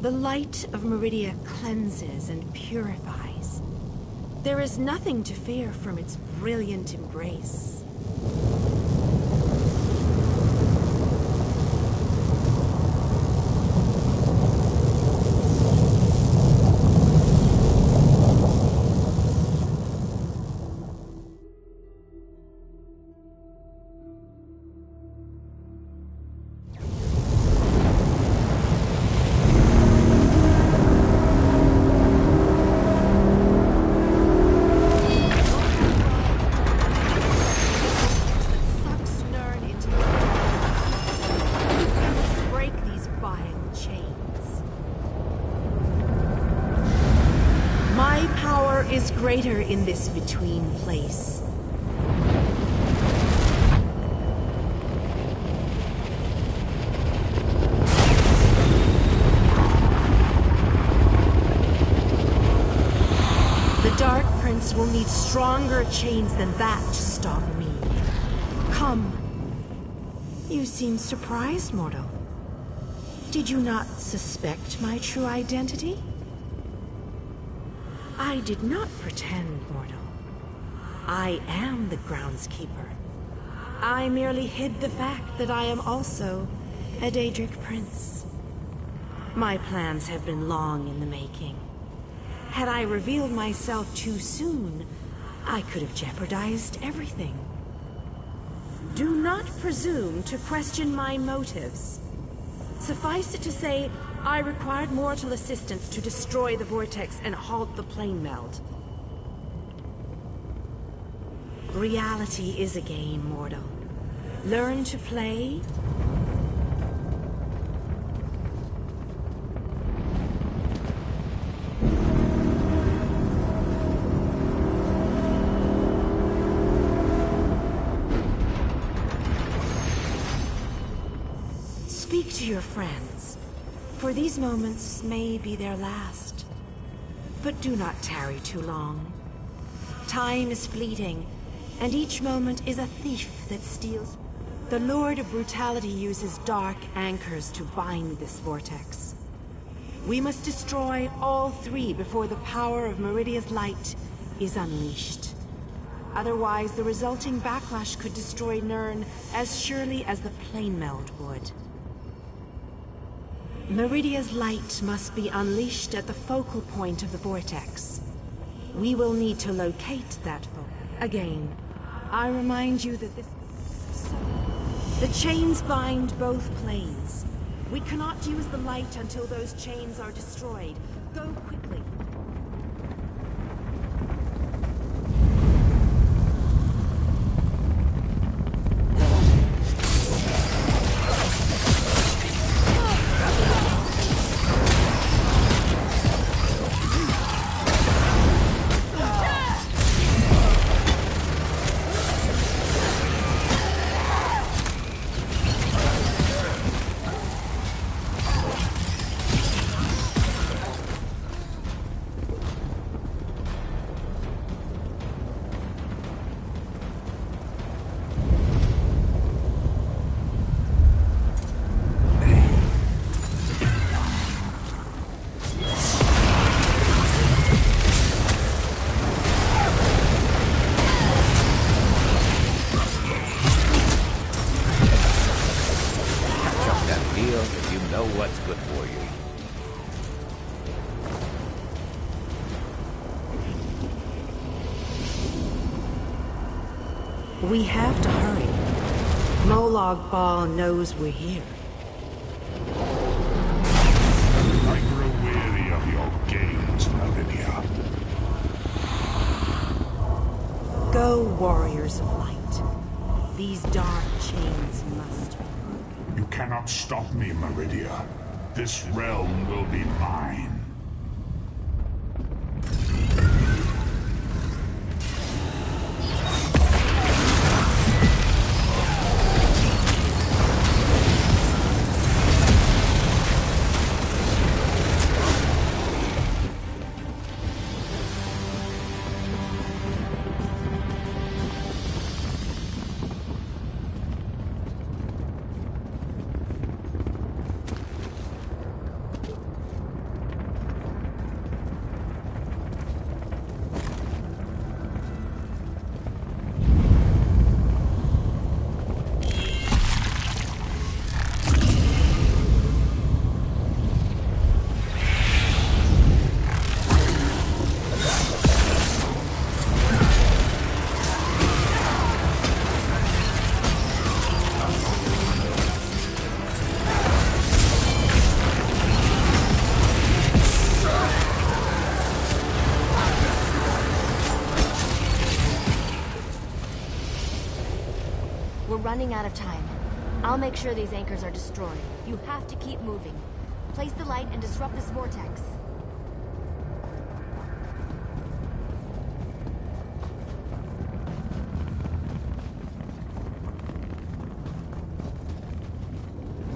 The light of Meridia cleanses and purifies. There is nothing to fear from its brilliant embrace. Greater in this between place. The Dark Prince will need stronger chains than that to stop me. Come. You seem surprised, mortal. Did you not suspect my true identity? I did not pretend, mortal. I am the groundskeeper. I merely hid the fact that I am also a Daedric prince. My plans have been long in the making. Had I revealed myself too soon, I could have jeopardized everything. Do not presume to question my motives. Suffice it to say, I required mortal assistance to destroy the vortex and halt the plane meld. Reality is a game, mortal. Learn to play. Speak to your friends. For these moments may be their last. But do not tarry too long. Time is fleeting, and each moment is a thief that steals. The Lord of Brutality uses dark anchors to bind this vortex. We must destroy all three before the power of Meridia's light is unleashed. Otherwise, the resulting backlash could destroy Nirn as surely as the plane meld would. Meridia's light must be unleashed at the focal point of the vortex. We will need to locate that focal. Again, I remind you that this... The chains bind both planes. We cannot use the light until those chains are destroyed. Go quickly. We have to hurry. Molag Bal knows we're here. I grow weary of your games, Meridia. Go, warriors of light. These dark chains must be broken. You cannot stop me, Meridia. This realm will be mine. Running out of time. I'll make sure these anchors are destroyed. You have to keep moving. Place the light and disrupt this vortex.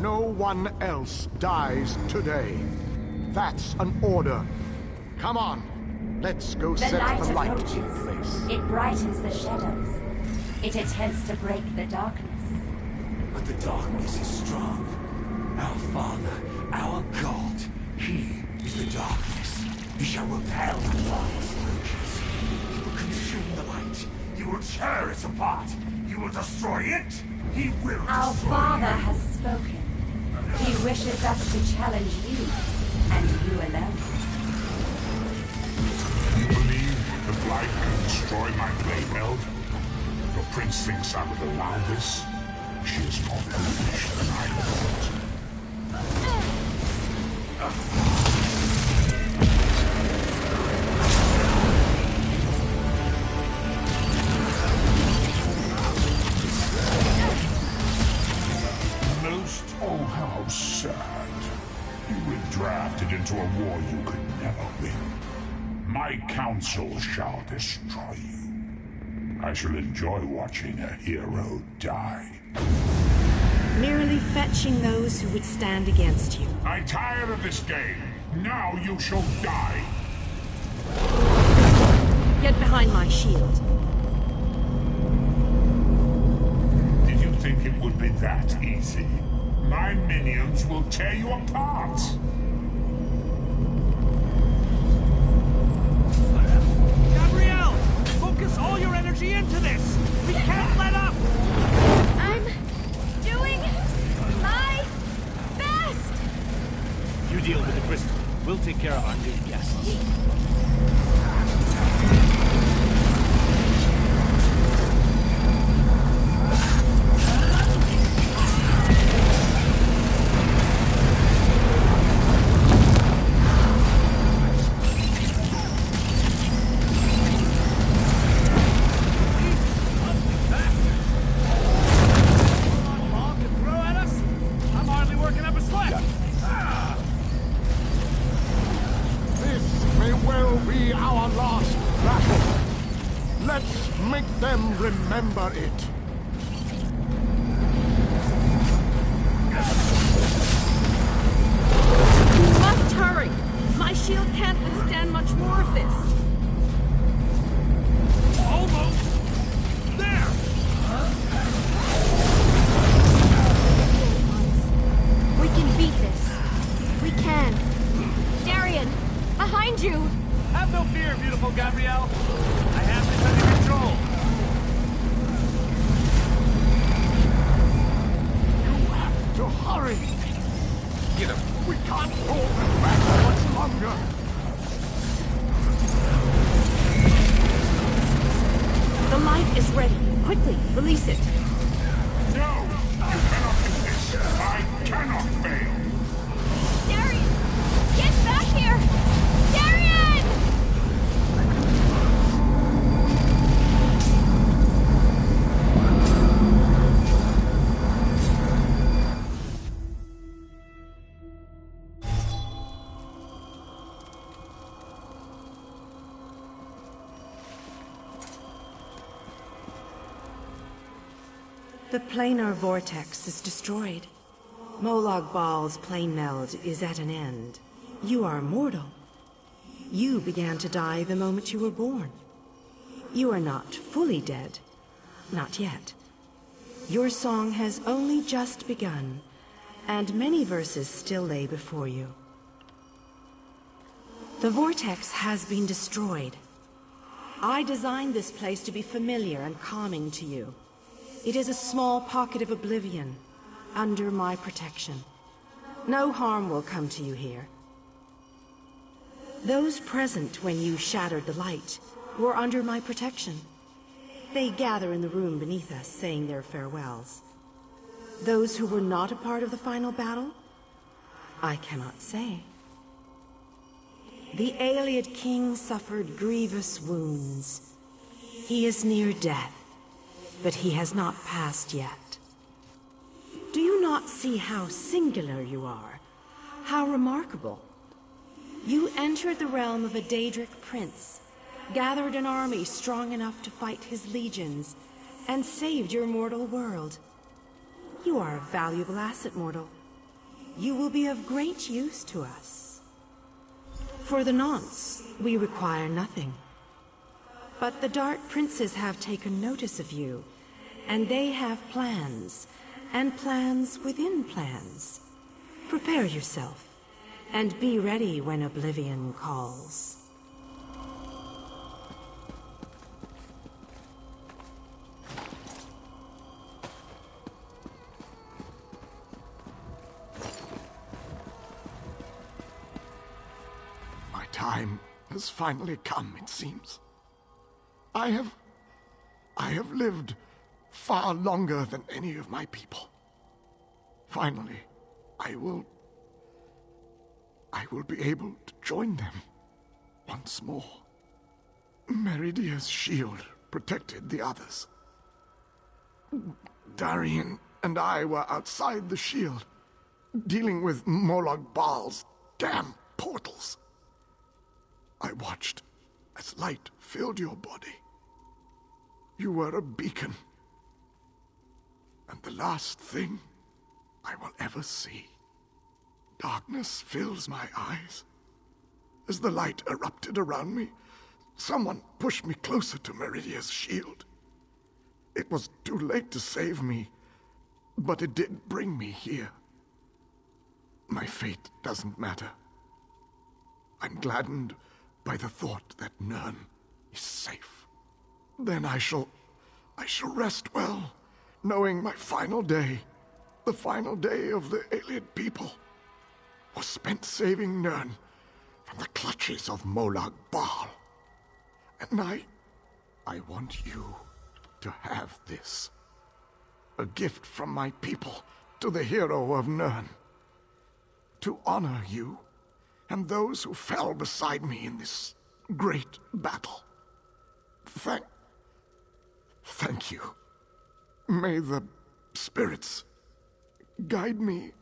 No one else dies today. That's an order. Come on. Let's go set the light in place. It brightens the shadows. It attempts to break the darkness. But the darkness is strong. Our Father, our God, He is the darkness. He shall repel the darkness approaches. He will consume the light. He will tear it apart. He will destroy it. He will Our destroy Father you. has spoken. He wishes us to challenge you, and you alone. You believe that light can destroy my blade meld? Your prince thinks I would allow this? She is more foolish than I thought. Oh, how sad. You were drafted into a war you could never win. My counsel shall destroy you. I shall enjoy watching a hero die. Merely fetching those who would stand against you. I tire of this game. Now you shall die. Get behind my shield. Did you think it would be easy. My minions will tear you apart. Gabrielle! Focus all your energy into this! We can't let up! I'm doing my best! You deal with the crystal. We'll take care of our new guests. Remember it. You must hurry! My shield can't withstand much more of this. Almost! There! We can beat this. We can. Darian, behind you! Have no fear, beautiful Gabrielle. I have this under control. To hurry! Get him. We can't hold them back much longer! The light is ready. Quickly, release it. No! You cannot do this! I cannot fail! Darian! Get back here! Darian! The planar vortex is destroyed. Molag Bal's plane meld is at an end. You are mortal. You began to die the moment you were born. You are not fully dead. Not yet. Your song has only just begun, and many verses still lay before you. The vortex has been destroyed. I designed this place to be familiar and calming to you. It is a small pocket of oblivion, under my protection. No harm will come to you here. Those present when you shattered the light were under my protection. They gather in the room beneath us, saying their farewells. Those who were not a part of the final battle, I cannot say. The Ayleid king suffered grievous wounds. He is near death, but he has not passed yet. Do you not see how singular you are? How remarkable? You entered the realm of a Daedric prince, gathered an army strong enough to fight his legions, and saved your mortal world. You are a valuable asset, mortal. You will be of great use to us. For the nonce, we require nothing. But the Dark Princes have taken notice of you, and they have plans, and plans within plans. Prepare yourself, and be ready when Oblivion calls. My time has finally come, it seems. I have lived far longer than any of my people. Finally, I will be able to join them once more. Meridia's shield protected the others. Darian and I were outside the shield, dealing with Molag Bal's damn portals. I watched as light filled your body. You were a beacon. And the last thing I will ever see. Darkness fills my eyes. As the light erupted around me, someone pushed me closer to Meridia's shield. It was too late to save me, but it did bring me here. My fate doesn't matter. I'm gladdened by the thought that Nern is safe. Then I shall rest well, knowing my final day, the final day of the alien people, was spent saving Nern from the clutches of Molag Bal. And I want you to have this. A gift from my people to the hero of Nern. To honor you and those who fell beside me in this great battle. Thank you. May the spirits guide me.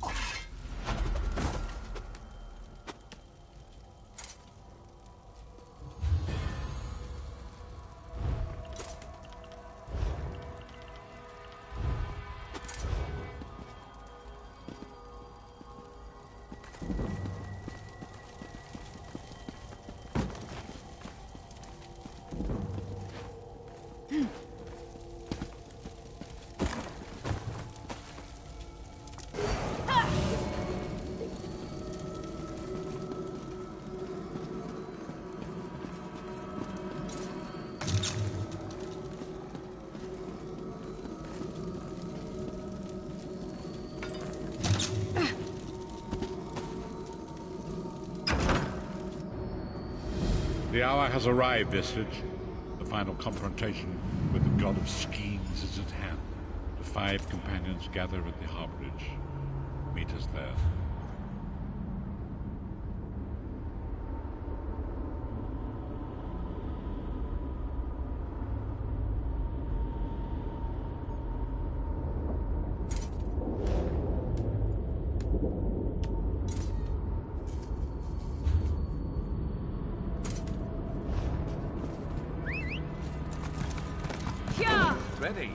The hour has arrived, Visage. The final confrontation with the god of schemes is at hand. The 5 companions gather at the harborage. Meet us there. Ready.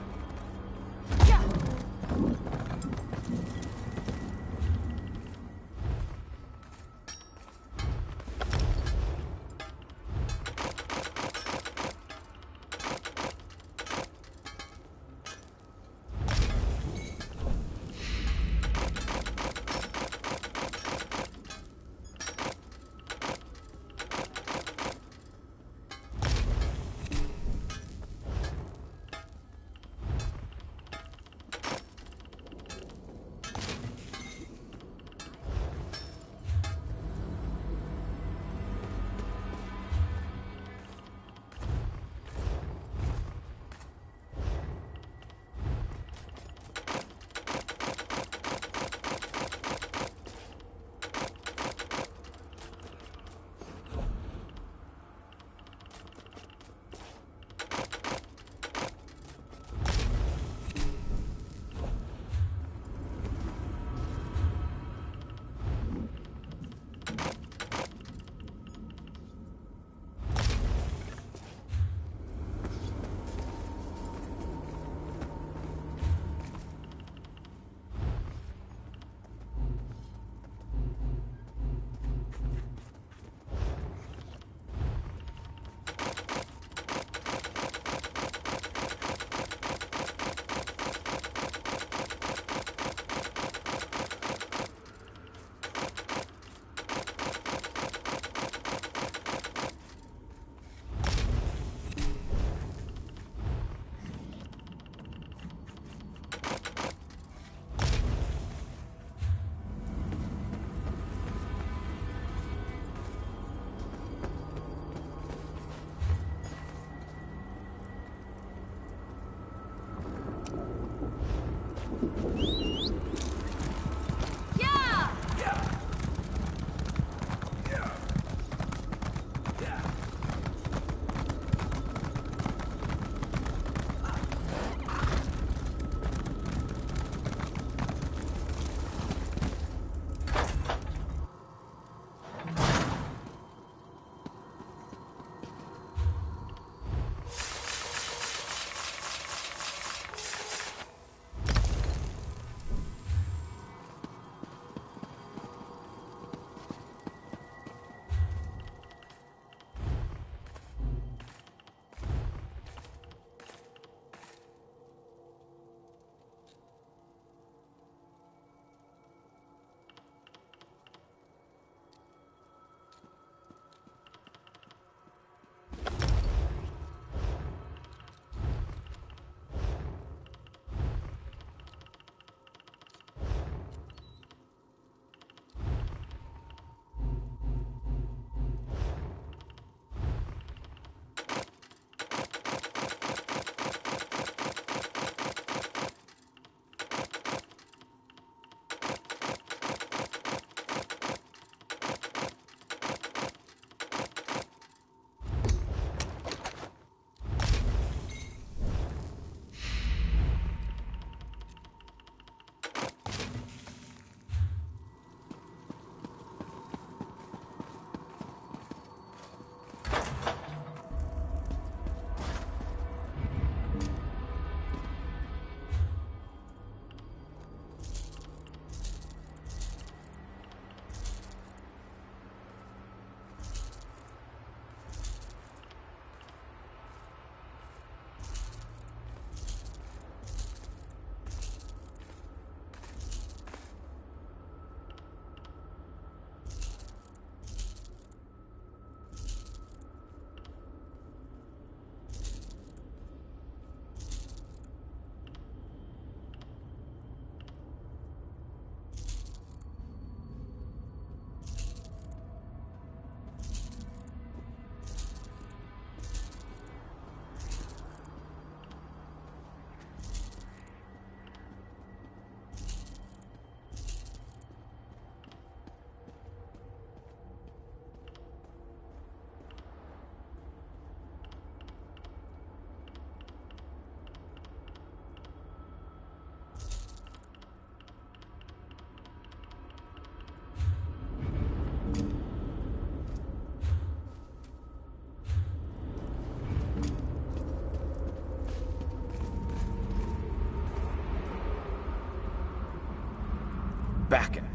back at it.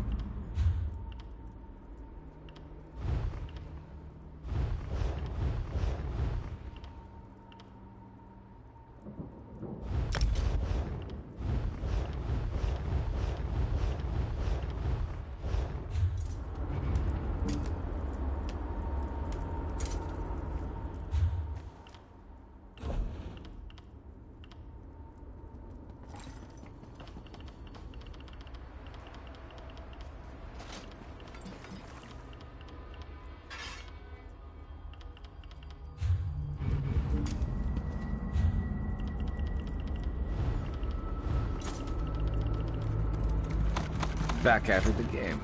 Back at it again.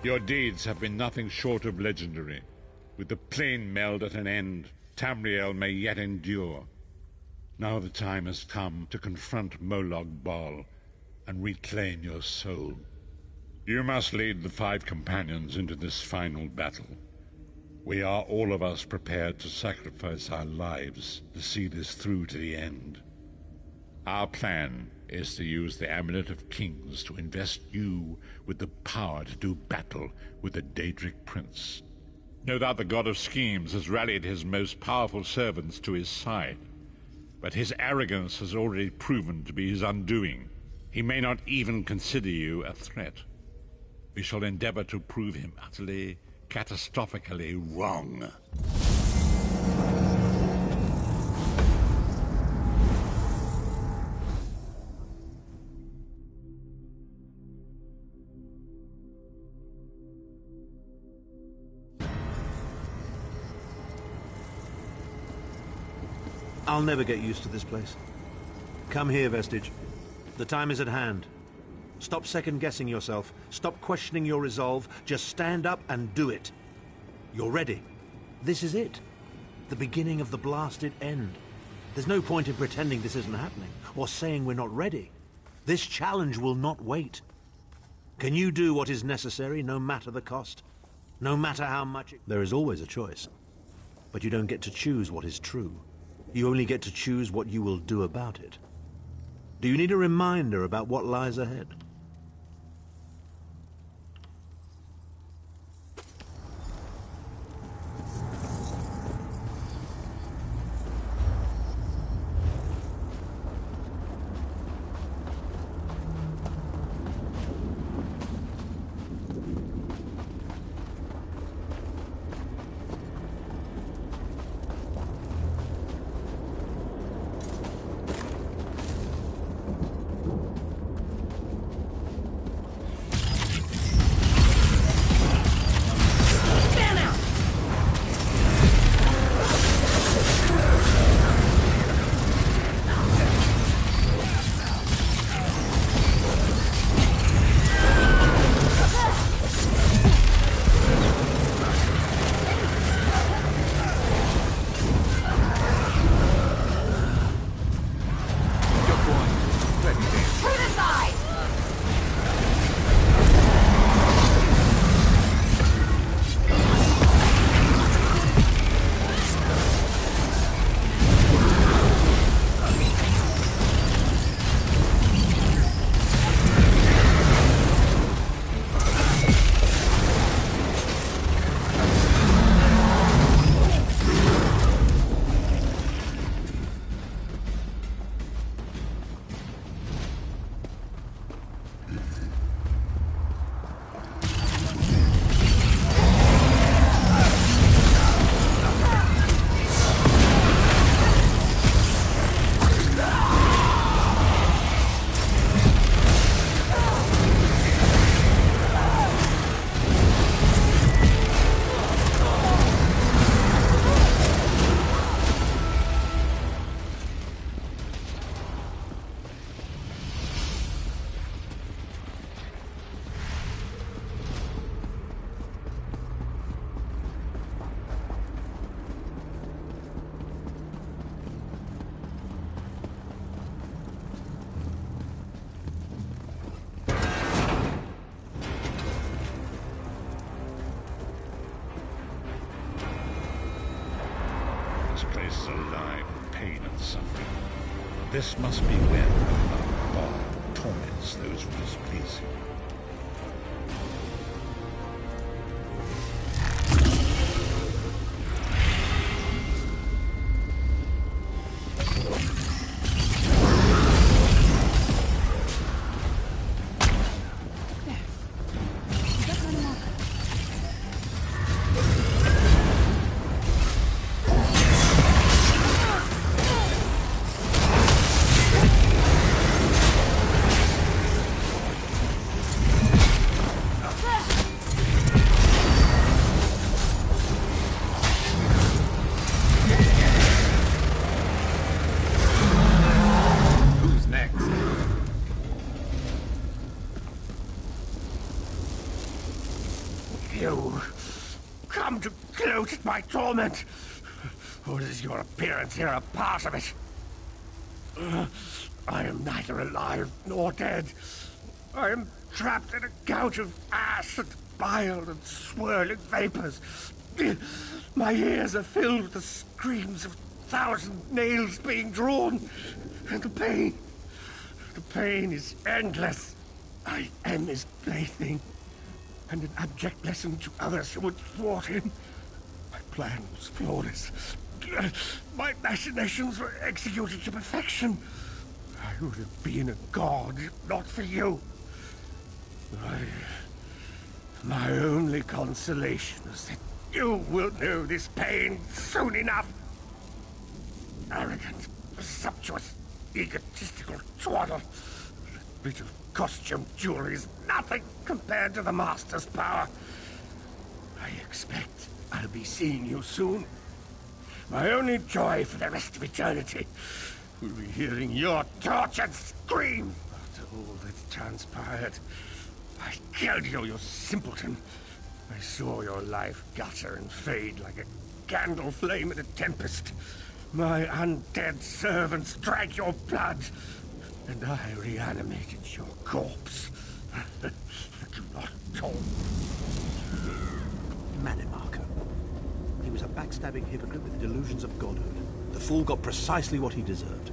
Your deeds have been nothing short of legendary. With the plane meld at an end, Tamriel may yet endure. Now the time has come to confront Molag Bal and reclaim your soul. You must lead the 5 companions into this final battle. We are all of us prepared to sacrifice our lives to see this through to the end. Our plan is to use the Amulet of Kings to invest you with the power to do battle with the Daedric Prince. No doubt the God of Schemes has rallied his most powerful servants to his side, but his arrogance has already proven to be his undoing. He may not even consider you a threat. We shall endeavor to prove him utterly, catastrophically wrong. I'll never get used to this place. Come here, Vestige. The time is at hand. Stop second-guessing yourself. Stop questioning your resolve. Just stand up and do it. You're ready. This is it. The beginning of the blasted end. There's no point in pretending this isn't happening, or saying we're not ready. This challenge will not wait. Can you do what is necessary, no matter the cost? No matter how much it... There is always a choice. But you don't get to choose what is true. You only get to choose what you will do about it. Do you need a reminder about what lies ahead? This must be where Moloch Ball torments those who displease him. You come to gloat at my torment, or is your appearance here a part of it? I am neither alive nor dead. I am trapped in a gout of ash and bile and swirling vapors. My ears are filled with the screams of 1,000 nails being drawn, and the pain is endless. I am his plaything, and an abject lesson to others who would thwart him. My plan was flawless. My machinations were executed to perfection. I would have been a god if not for you. My only consolation is that you will know this pain soon enough. Arrogant, presumptuous, egotistical twaddle. That bit of costume jewelry is nothing compared to the Master's power. I expect I'll be seeing you soon. My only joy for the rest of eternity will be hearing your tortured scream after all that's transpired. I killed you, you simpleton. I saw your life gutter and fade like a candle flame in a tempest. My undead servants drank your blood, and I reanimated your corpse. Do not talk. Manimarker. He was a backstabbing hypocrite with delusions of godhood. The fool got precisely what he deserved.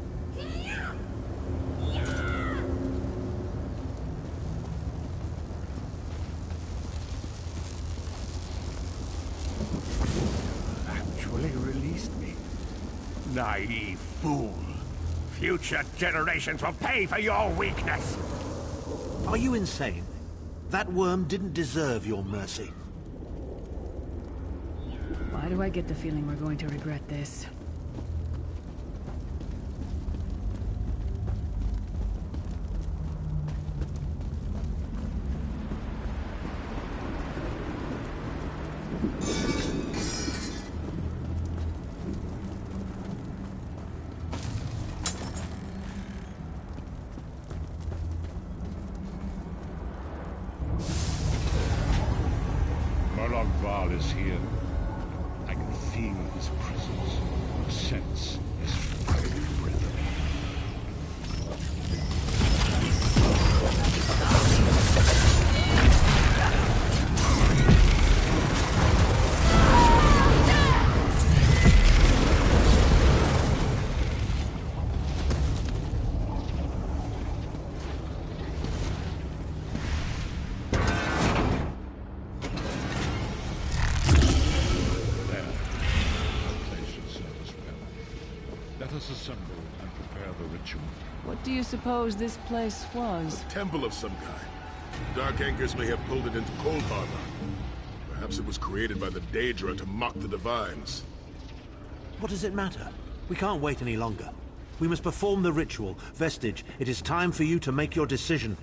Actually released me. Naive fool. Future generations will pay for your weakness. Are you insane? That worm didn't deserve your mercy. Why do I get the feeling we're going to regret this? Moloch Ball is here. I can feel his presence, sense his fiery breath. Let us assemble and prepare the ritual. What do you suppose this place was? A temple of some kind. Dark Anchors may have pulled it into Cold Harbor. Perhaps it was created by the Daedra to mock the Divines. What does it matter? We can't wait any longer. We must perform the ritual. Vestige, it is time for you to make your decision.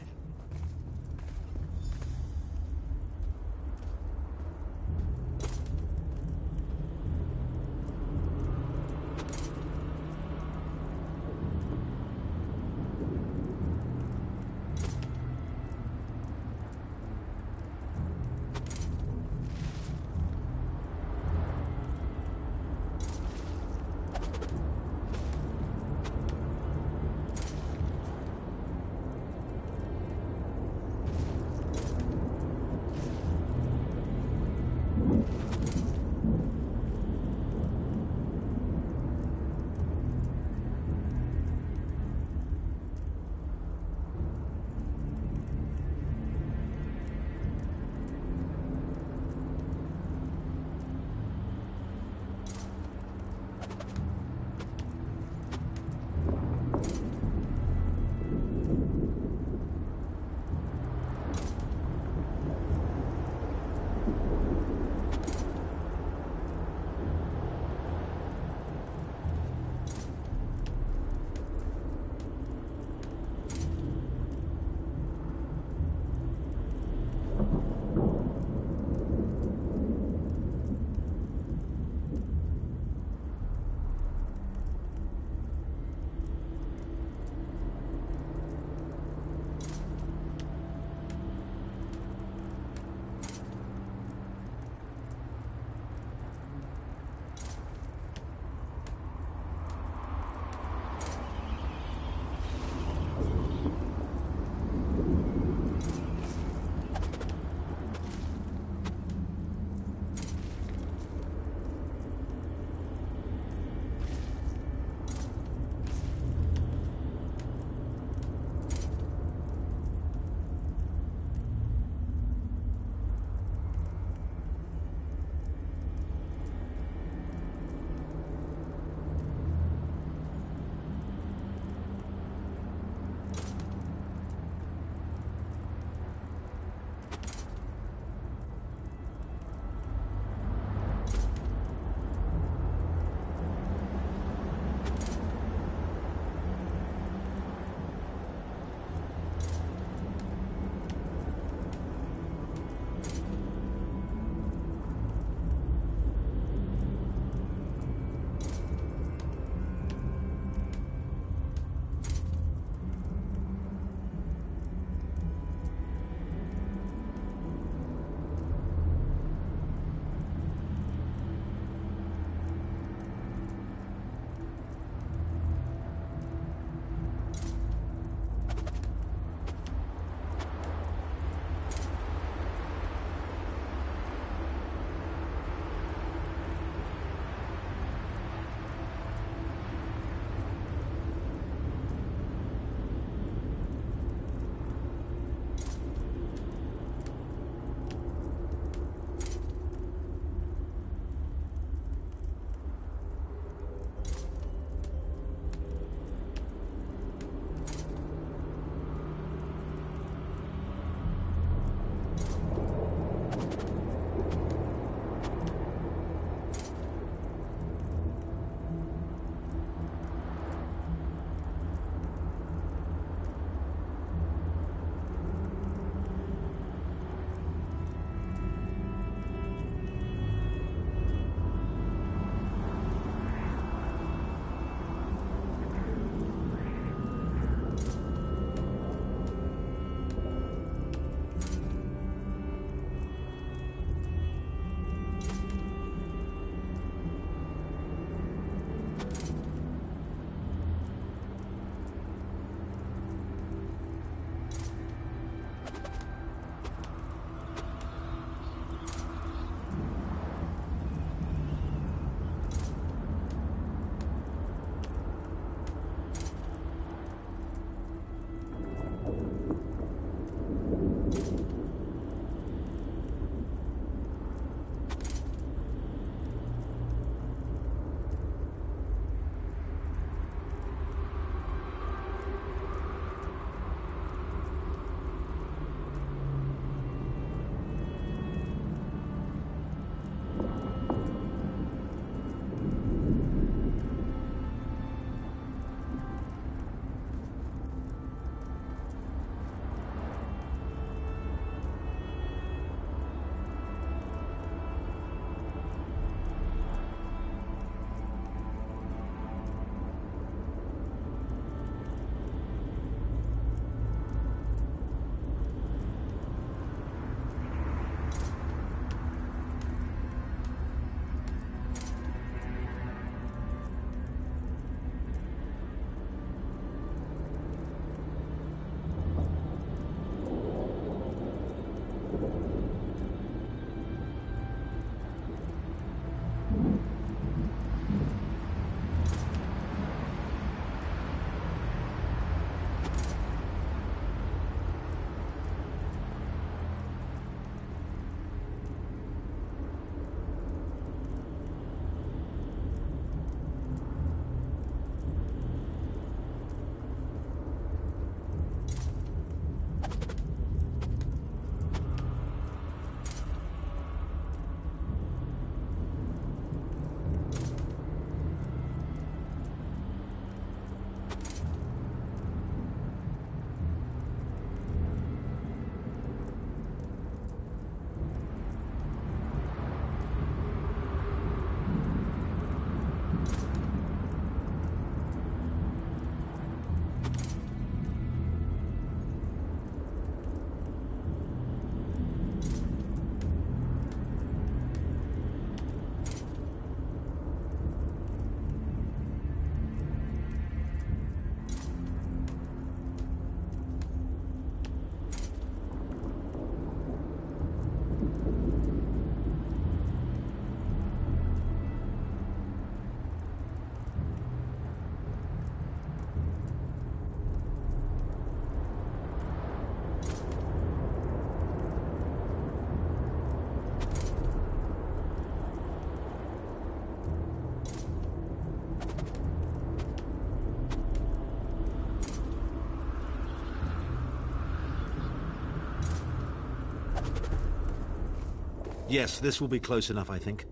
Yes, this will be close enough, I think.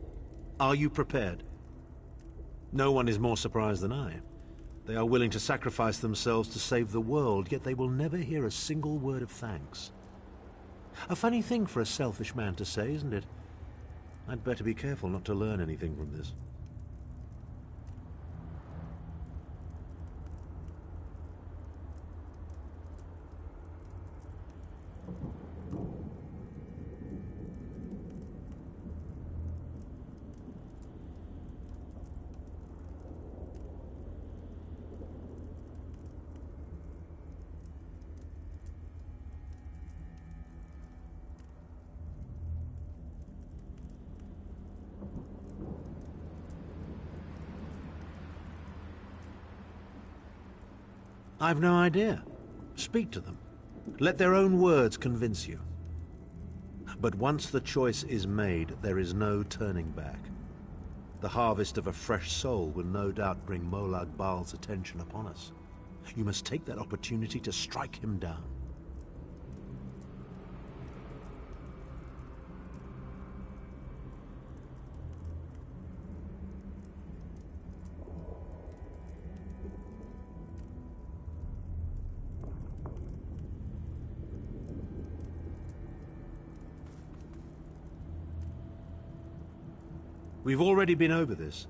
Are you prepared? No one is more surprised than I. They are willing to sacrifice themselves to save the world, yet they will never hear a single word of thanks. A funny thing for a selfish man to say, isn't it? I'd better be careful not to learn anything from this. I've no idea. Speak to them. Let their own words convince you. But once the choice is made, there is no turning back. The harvest of a fresh soul will no doubt bring Molag Bal's attention upon us. You must take that opportunity to strike him down. We've already been over this.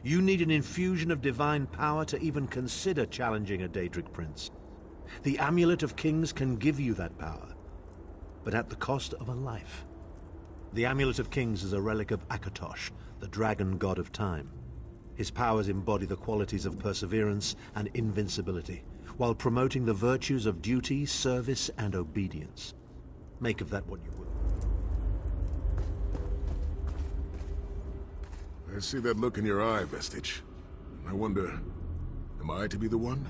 You need an infusion of divine power to even consider challenging a Daedric prince. The Amulet of Kings can give you that power, but at the cost of a life. The Amulet of Kings is a relic of Akatosh, the dragon god of time. His powers embody the qualities of perseverance and invincibility, while promoting the virtues of duty, service, and obedience. Make of that what you will. I see that look in your eye, Vestige. I wonder, am I to be the one?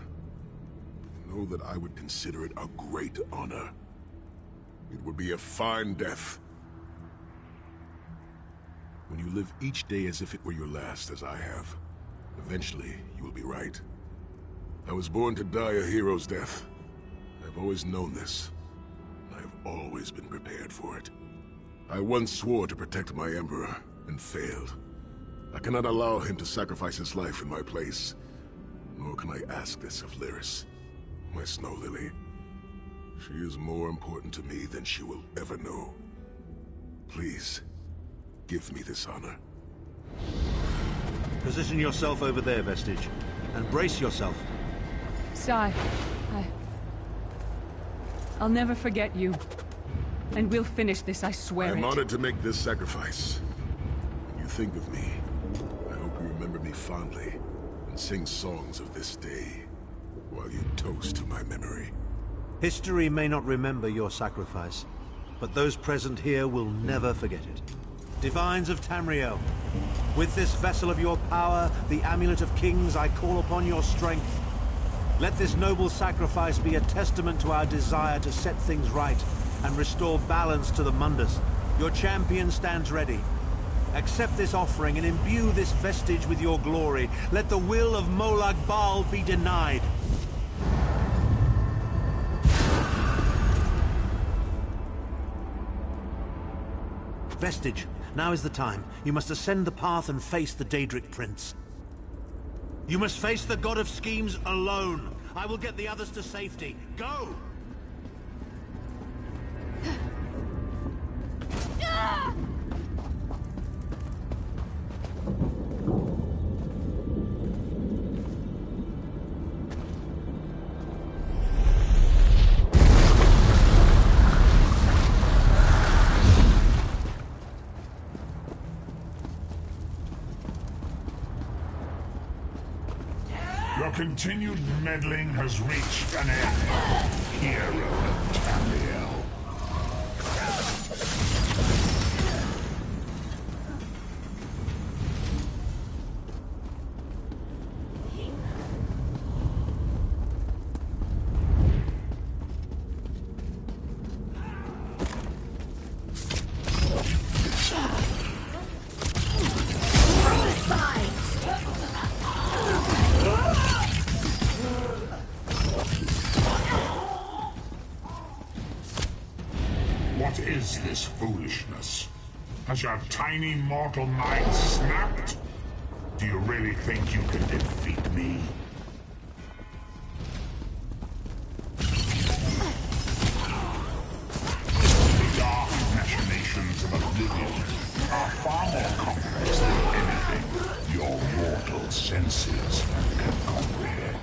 Know that I would consider it a great honor. It would be a fine death. When you live each day as if it were your last, as I have, eventually you will be right. I was born to die a hero's death. I've always known this. I've always been prepared for it. I once swore to protect my Emperor, and failed. I cannot allow him to sacrifice his life in my place. Nor can I ask this of Lyris, my snow lily. She is more important to me than she will ever know. Please, give me this honor. Position yourself over there, Vestige, and brace yourself. Sai, I'll never forget you. And we'll finish this, I swear I'm it. honored to make this sacrifice. When you think of me, remember me fondly, and sing songs of this day, while you toast to my memory. History may not remember your sacrifice, but those present here will never forget it. Divines of Tamriel, with this vessel of your power, the Amulet of Kings, I call upon your strength. Let this noble sacrifice be a testament to our desire to set things right and restore balance to the Mundus. Your champion stands ready. Accept this offering and imbue this vestige with your glory. Let the will of Molag Bal be denied. Vestige, now is the time. You must ascend the path and face the Daedric prince. You must face the god of schemes alone. I will get the others to safety. Go! Your continued meddling has reached an end, hero of Tamriel. What is this foolishness? Has your tiny mortal mind snapped? Do you really think you can defeat me? The dark machinations of oblivion are far more complex than anything your mortal senses can comprehend.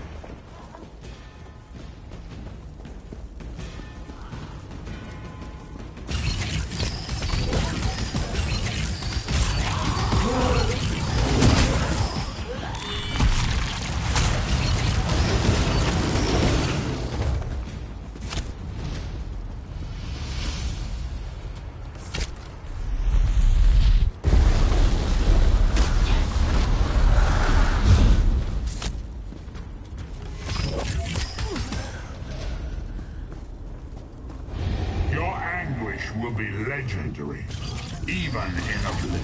Will be legendary, even in oblivion.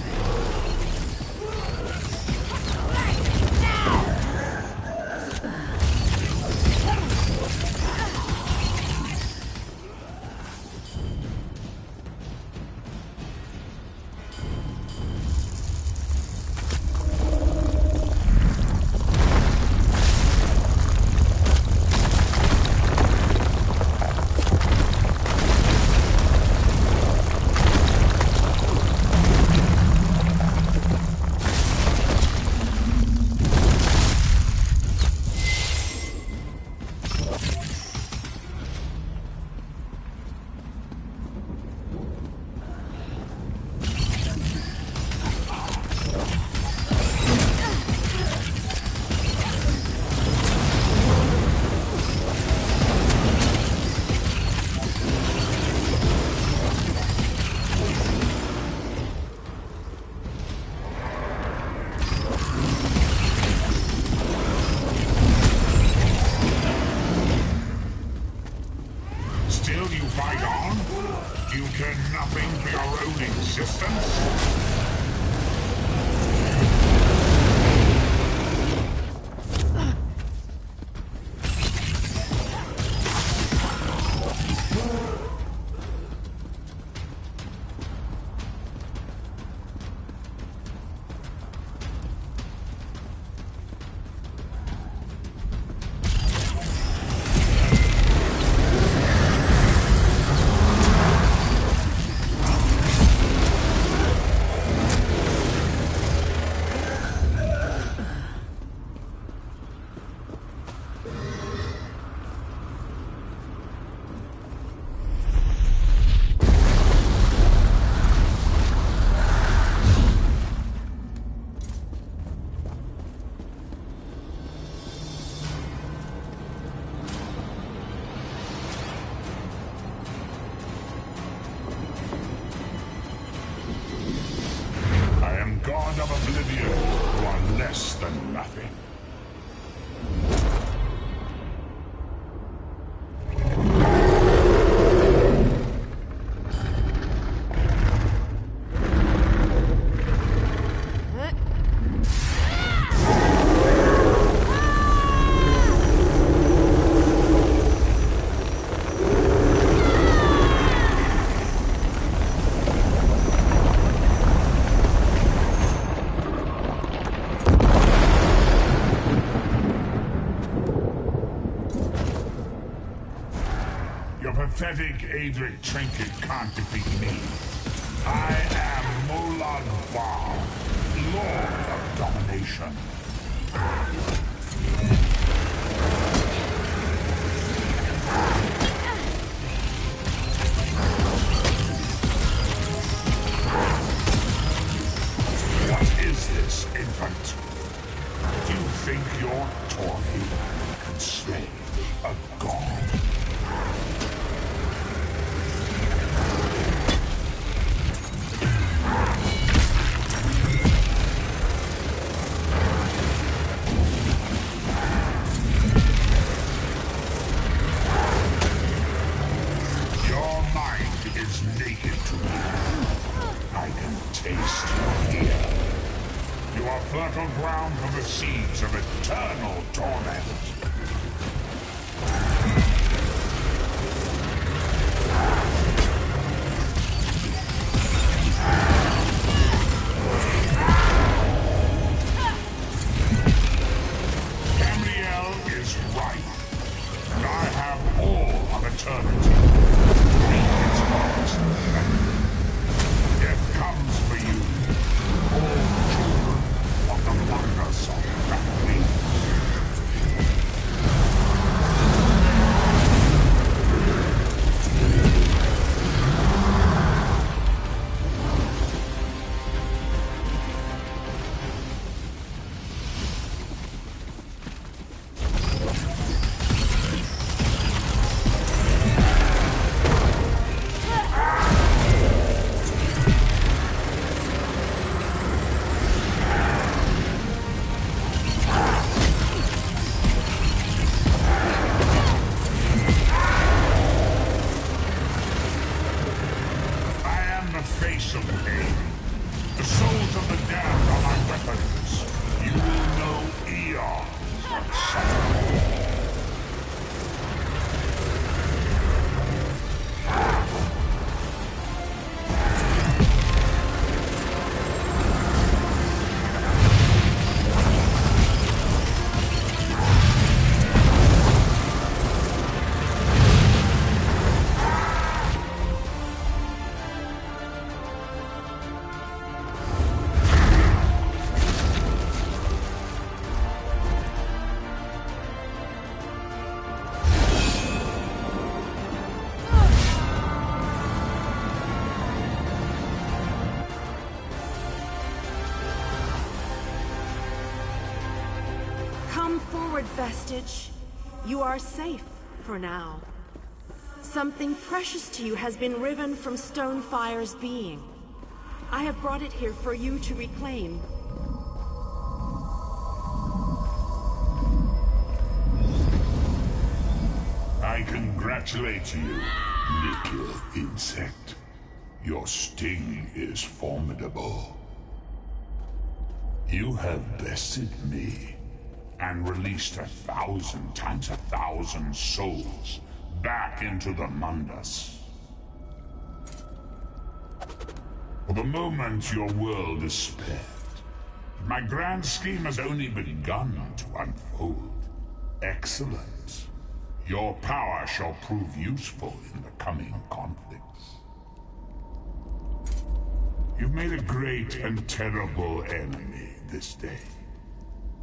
God of Oblivion, you are less than nothing. Pathetic Adric trinket can't defeat me. I am Molag Bal, Lord of Domination. What is this, infant? Do you think your toy can slay a god? Fertile ground for the seeds of eternal torment. eternity. Its harvest and death comes for you. All children of the Mungus of family. Vestige, you are safe for now. Something precious to you has been riven from Stonefire's being. I have brought it here for you to reclaim. I congratulate you, little insect. Your sting is formidable. You have bested me and released 1,000 times 1,000 souls back into the Mundus. For the moment, your world is spared. My grand scheme has only begun to unfold. Excellent. Your power shall prove useful in the coming conflicts. You've made a great and terrible enemy this day.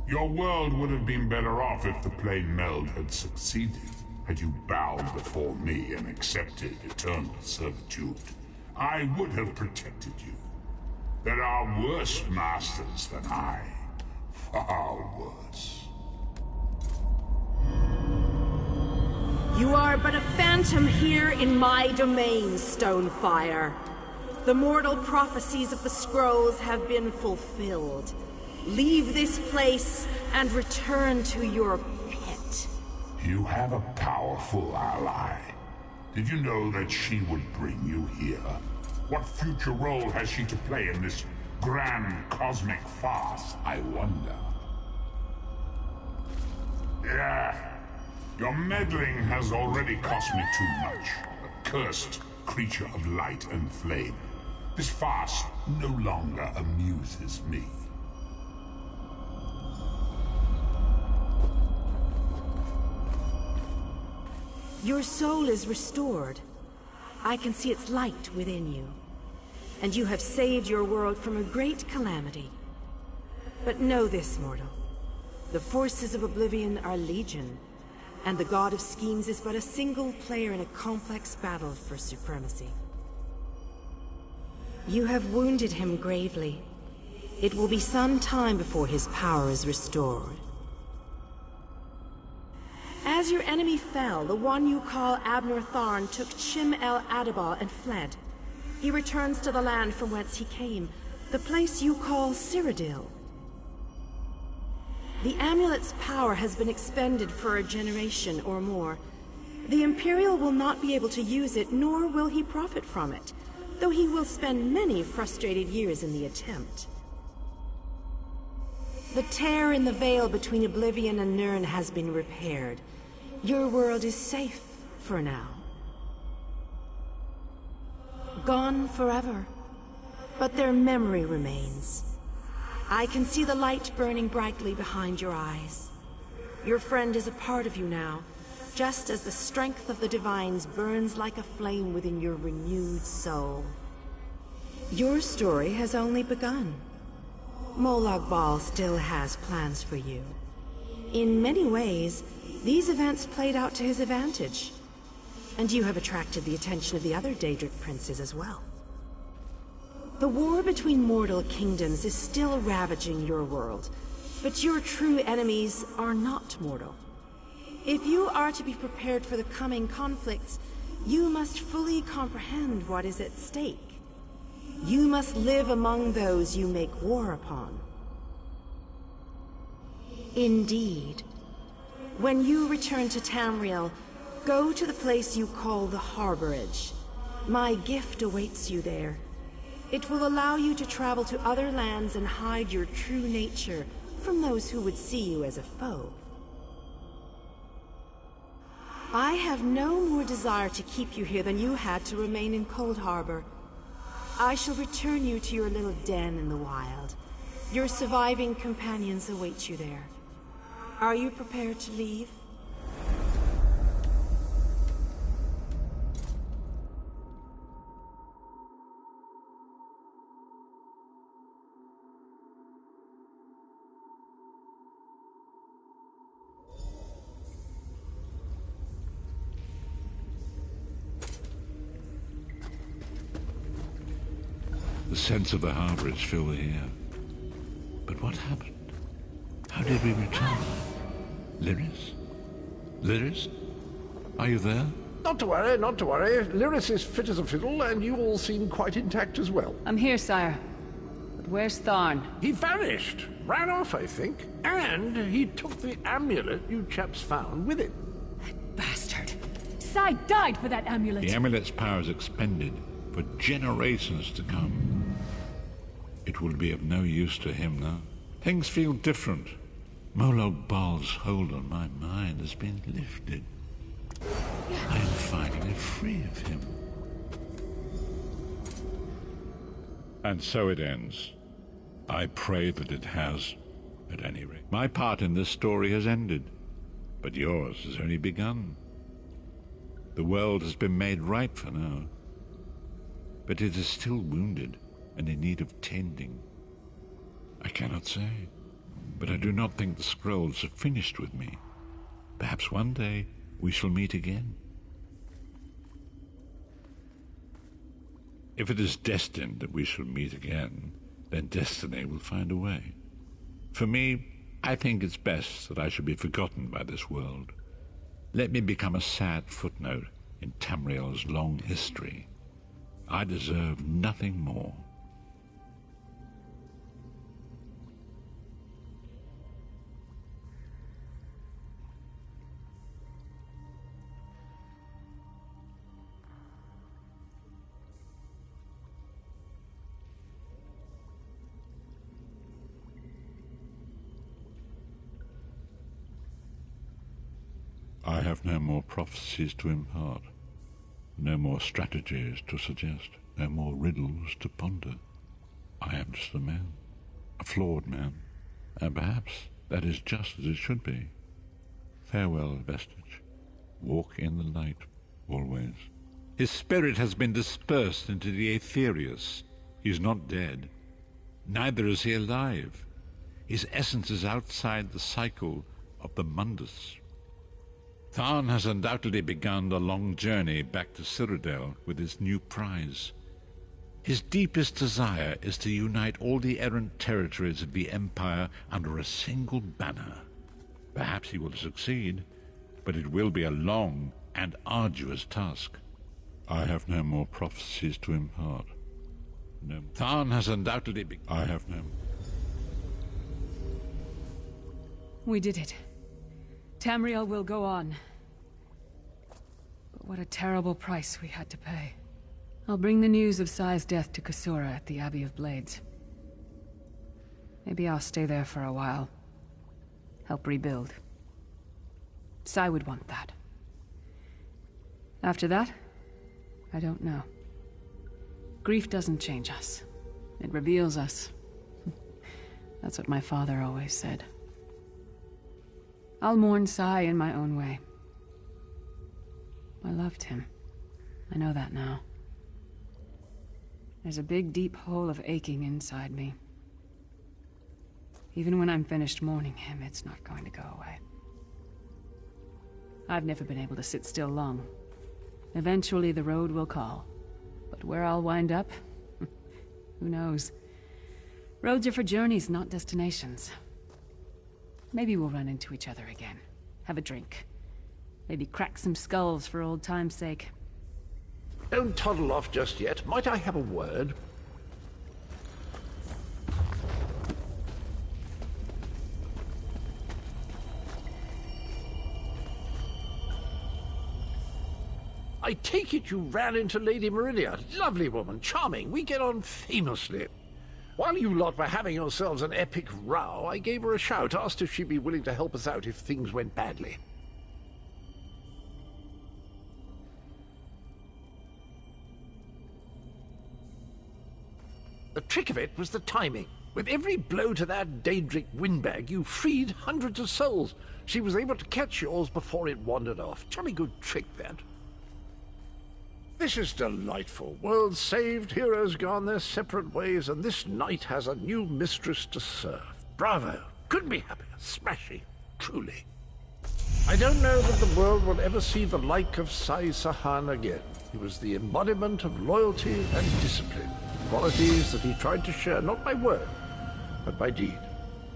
Your world would have been better off if the plane meld had succeeded, had you bowed before me and accepted eternal servitude. I would have protected you. There are worse masters than I. Far worse. You are but a phantom here in my domain, Stonefire. The mortal prophecies of the scrolls have been fulfilled. Leave this place and return to your pit. You have a powerful ally. Did you know that she would bring you here? What future role has she to play in this grand cosmic farce, I wonder? Yeah, your meddling has already cost me too much. A cursed creature of light and flame. This farce no longer amuses me. Your soul is restored. I can see its light within you. And you have saved your world from a great calamity. But know this, mortal. The forces of Oblivion are legion, and the God of Schemes is but a single player in a complex battle for supremacy. You have wounded him gravely. It will be some time before his power is restored. As your enemy fell, the one you call Abner Tharn took Chim El Adabal and fled. He returns to the land from whence he came, the place you call Cyrodiil. The amulet's power has been expended for a generation or more. The Imperial will not be able to use it, nor will he profit from it, though he will spend many frustrated years in the attempt. The tear in the veil between Oblivion and Nirn has been repaired. Your world is safe for now. Gone forever, but their memory remains. I can see the light burning brightly behind your eyes. Your friend is a part of you now, just as the strength of the Divines burns like a flame within your renewed soul. Your story has only begun. Molag Bal still has plans for you. In many ways, these events played out to his advantage. And you have attracted the attention of the other Daedric princes as well. The war between mortal kingdoms is still ravaging your world, but your true enemies are not mortal. If you are to be prepared for the coming conflicts, you must fully comprehend what is at stake. You must live among those you make war upon. Indeed. When you return to Tamriel, go to the place you call the Harborage. My gift awaits you there. It will allow you to travel to other lands and hide your true nature from those who would see you as a foe. I have no more desire to keep you here than you had to remain in Cold Harbor. I shall return you to your little den in the wild. Your surviving companions await you there. Are you prepared to leave? The sense of the Harborage filled the air. But what happened? How did we return? Lyris? Lyris? Are you there? Not to worry, not to worry. Lyris is fit as a fiddle, and you all seem quite intact as well. I'm here, sire. But where's Tharn? He vanished. Ran off, I think. And he took the amulet you chaps found with him. Bastard! Sai died for that amulet! The amulet's power is expended for generations to come. It will be of no use to him now. Things feel different. Molag Bal's hold on my mind has been lifted. I am finally free of him. And so it ends. I pray that it has, at any rate. My part in this story has ended, but yours has only begun. The world has been made right for now, but it is still wounded and in need of tending. I cannot say, but I do not think the scrolls have finished with me. Perhaps one day we shall meet again. If it is destined that we shall meet again, then destiny will find a way. For me, I think it's best that I should be forgotten by this world. Let me become a sad footnote in Tamriel's long history. I deserve nothing more. I have no more prophecies to impart, no more strategies to suggest, no more riddles to ponder. I am just a man, a flawed man, and perhaps that is just as it should be. Farewell, Vestige. Walk in the light, always. His spirit has been dispersed into the Aetherius. He is not dead. Neither is he alive. His essence is outside the cycle of the Mundus. Tharn has undoubtedly begun the long journey back to Cyrodiil with his new prize. His deepest desire is to unite all the errant territories of the Empire under a single banner. Perhaps he will succeed, but it will be a long and arduous task. I have no more prophecies to impart. No. Tharn has undoubtedly begun. I have no. We did it. Tamriel will go on. But what a terrible price we had to pay. I'll bring the news of Sai's death to Kasura at the Abbey of Blades. Maybe I'll stay there for a while. Help rebuild. Sai would want that. After that, I don't know. Grief doesn't change us. It reveals us. That's what my father always said. I'll mourn Sai in my own way. I loved him. I know that now. There's a big, deep hole of aching inside me. Even when I'm finished mourning him, it's not going to go away. I've never been able to sit still long. Eventually the road will call. But where I'll wind up? Who knows? Roads are for journeys, not destinations. Maybe we'll run into each other again. Have a drink. Maybe crack some skulls for old time's sake. Don't toddle off just yet. Might I have a word? I take it you ran into Lady Meridia. Lovely woman, charming. We get on famously. While you lot were having yourselves an epic row, I gave her a shout, asked if she'd be willing to help us out if things went badly. The trick of it was the timing. With every blow to that Daedric windbag, you freed hundreds of souls. She was able to catch yours before it wandered off. Jolly good trick, that. This is delightful. World saved, heroes gone their separate ways, and this knight has a new mistress to serve. Bravo. Couldn't be happier. Smashing. Truly. I don't know that the world will ever see the like of Sai Sahan again. He was the embodiment of loyalty and discipline. Qualities that he tried to share, not by word, but by deed.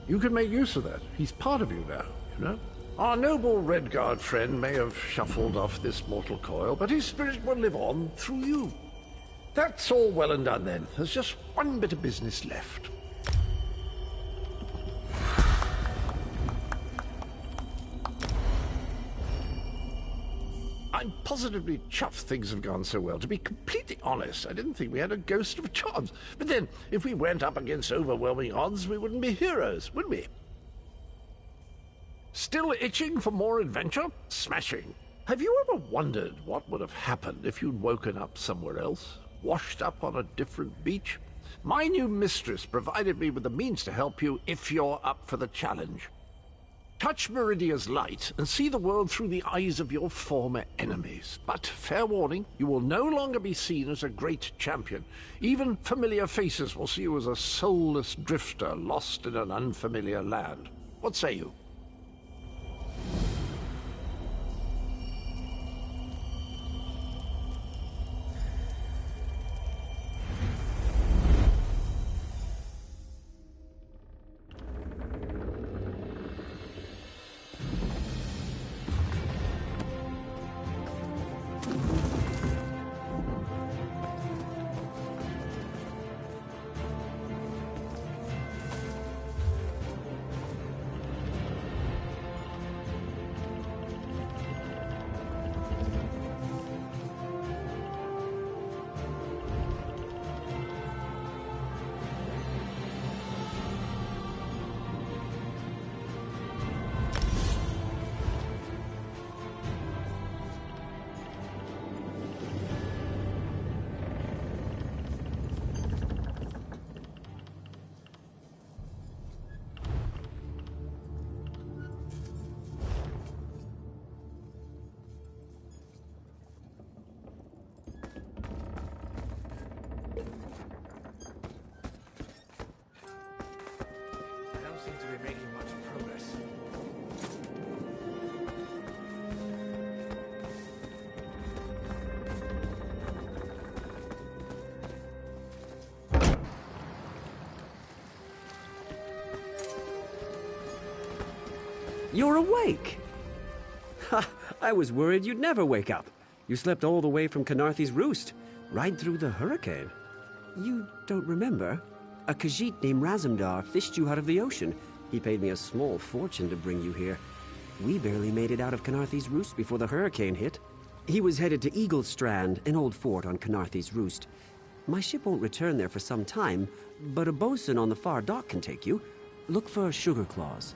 You can make use of that. He's part of you now, you know? Our noble Redguard friend may have shuffled off this mortal coil, but his spirit will live on through you. That's all well and done then. There's just one bit of business left. I'm positively chuffed things have gone so well. To be completely honest, I didn't think we had a ghost of a chance. But then, if we went up against overwhelming odds, we wouldn't be heroes, would we? Still itching for more adventure? Smashing. Have you ever wondered what would have happened if you'd woken up somewhere else? Washed up on a different beach? My new mistress provided me with the means to help you if you're up for the challenge. Touch Meridia's light and see the world through the eyes of your former enemies. But, fair warning, you will no longer be seen as a great champion. Even familiar faces will see you as a soulless drifter lost in an unfamiliar land. What say you? You're awake! Ha! I was worried you'd never wake up. You slept all the way from Canarthy's Roost, right through the hurricane. You don't remember? A Khajiit named Razumdar fished you out of the ocean. He paid me a small fortune to bring you here. We barely made it out of Canarthy's Roost before the hurricane hit. He was headed to Eagle Strand, an old fort on Canarthy's Roost. My ship won't return there for some time, but a bosun on the far dock can take you. Look for Sugar Claws.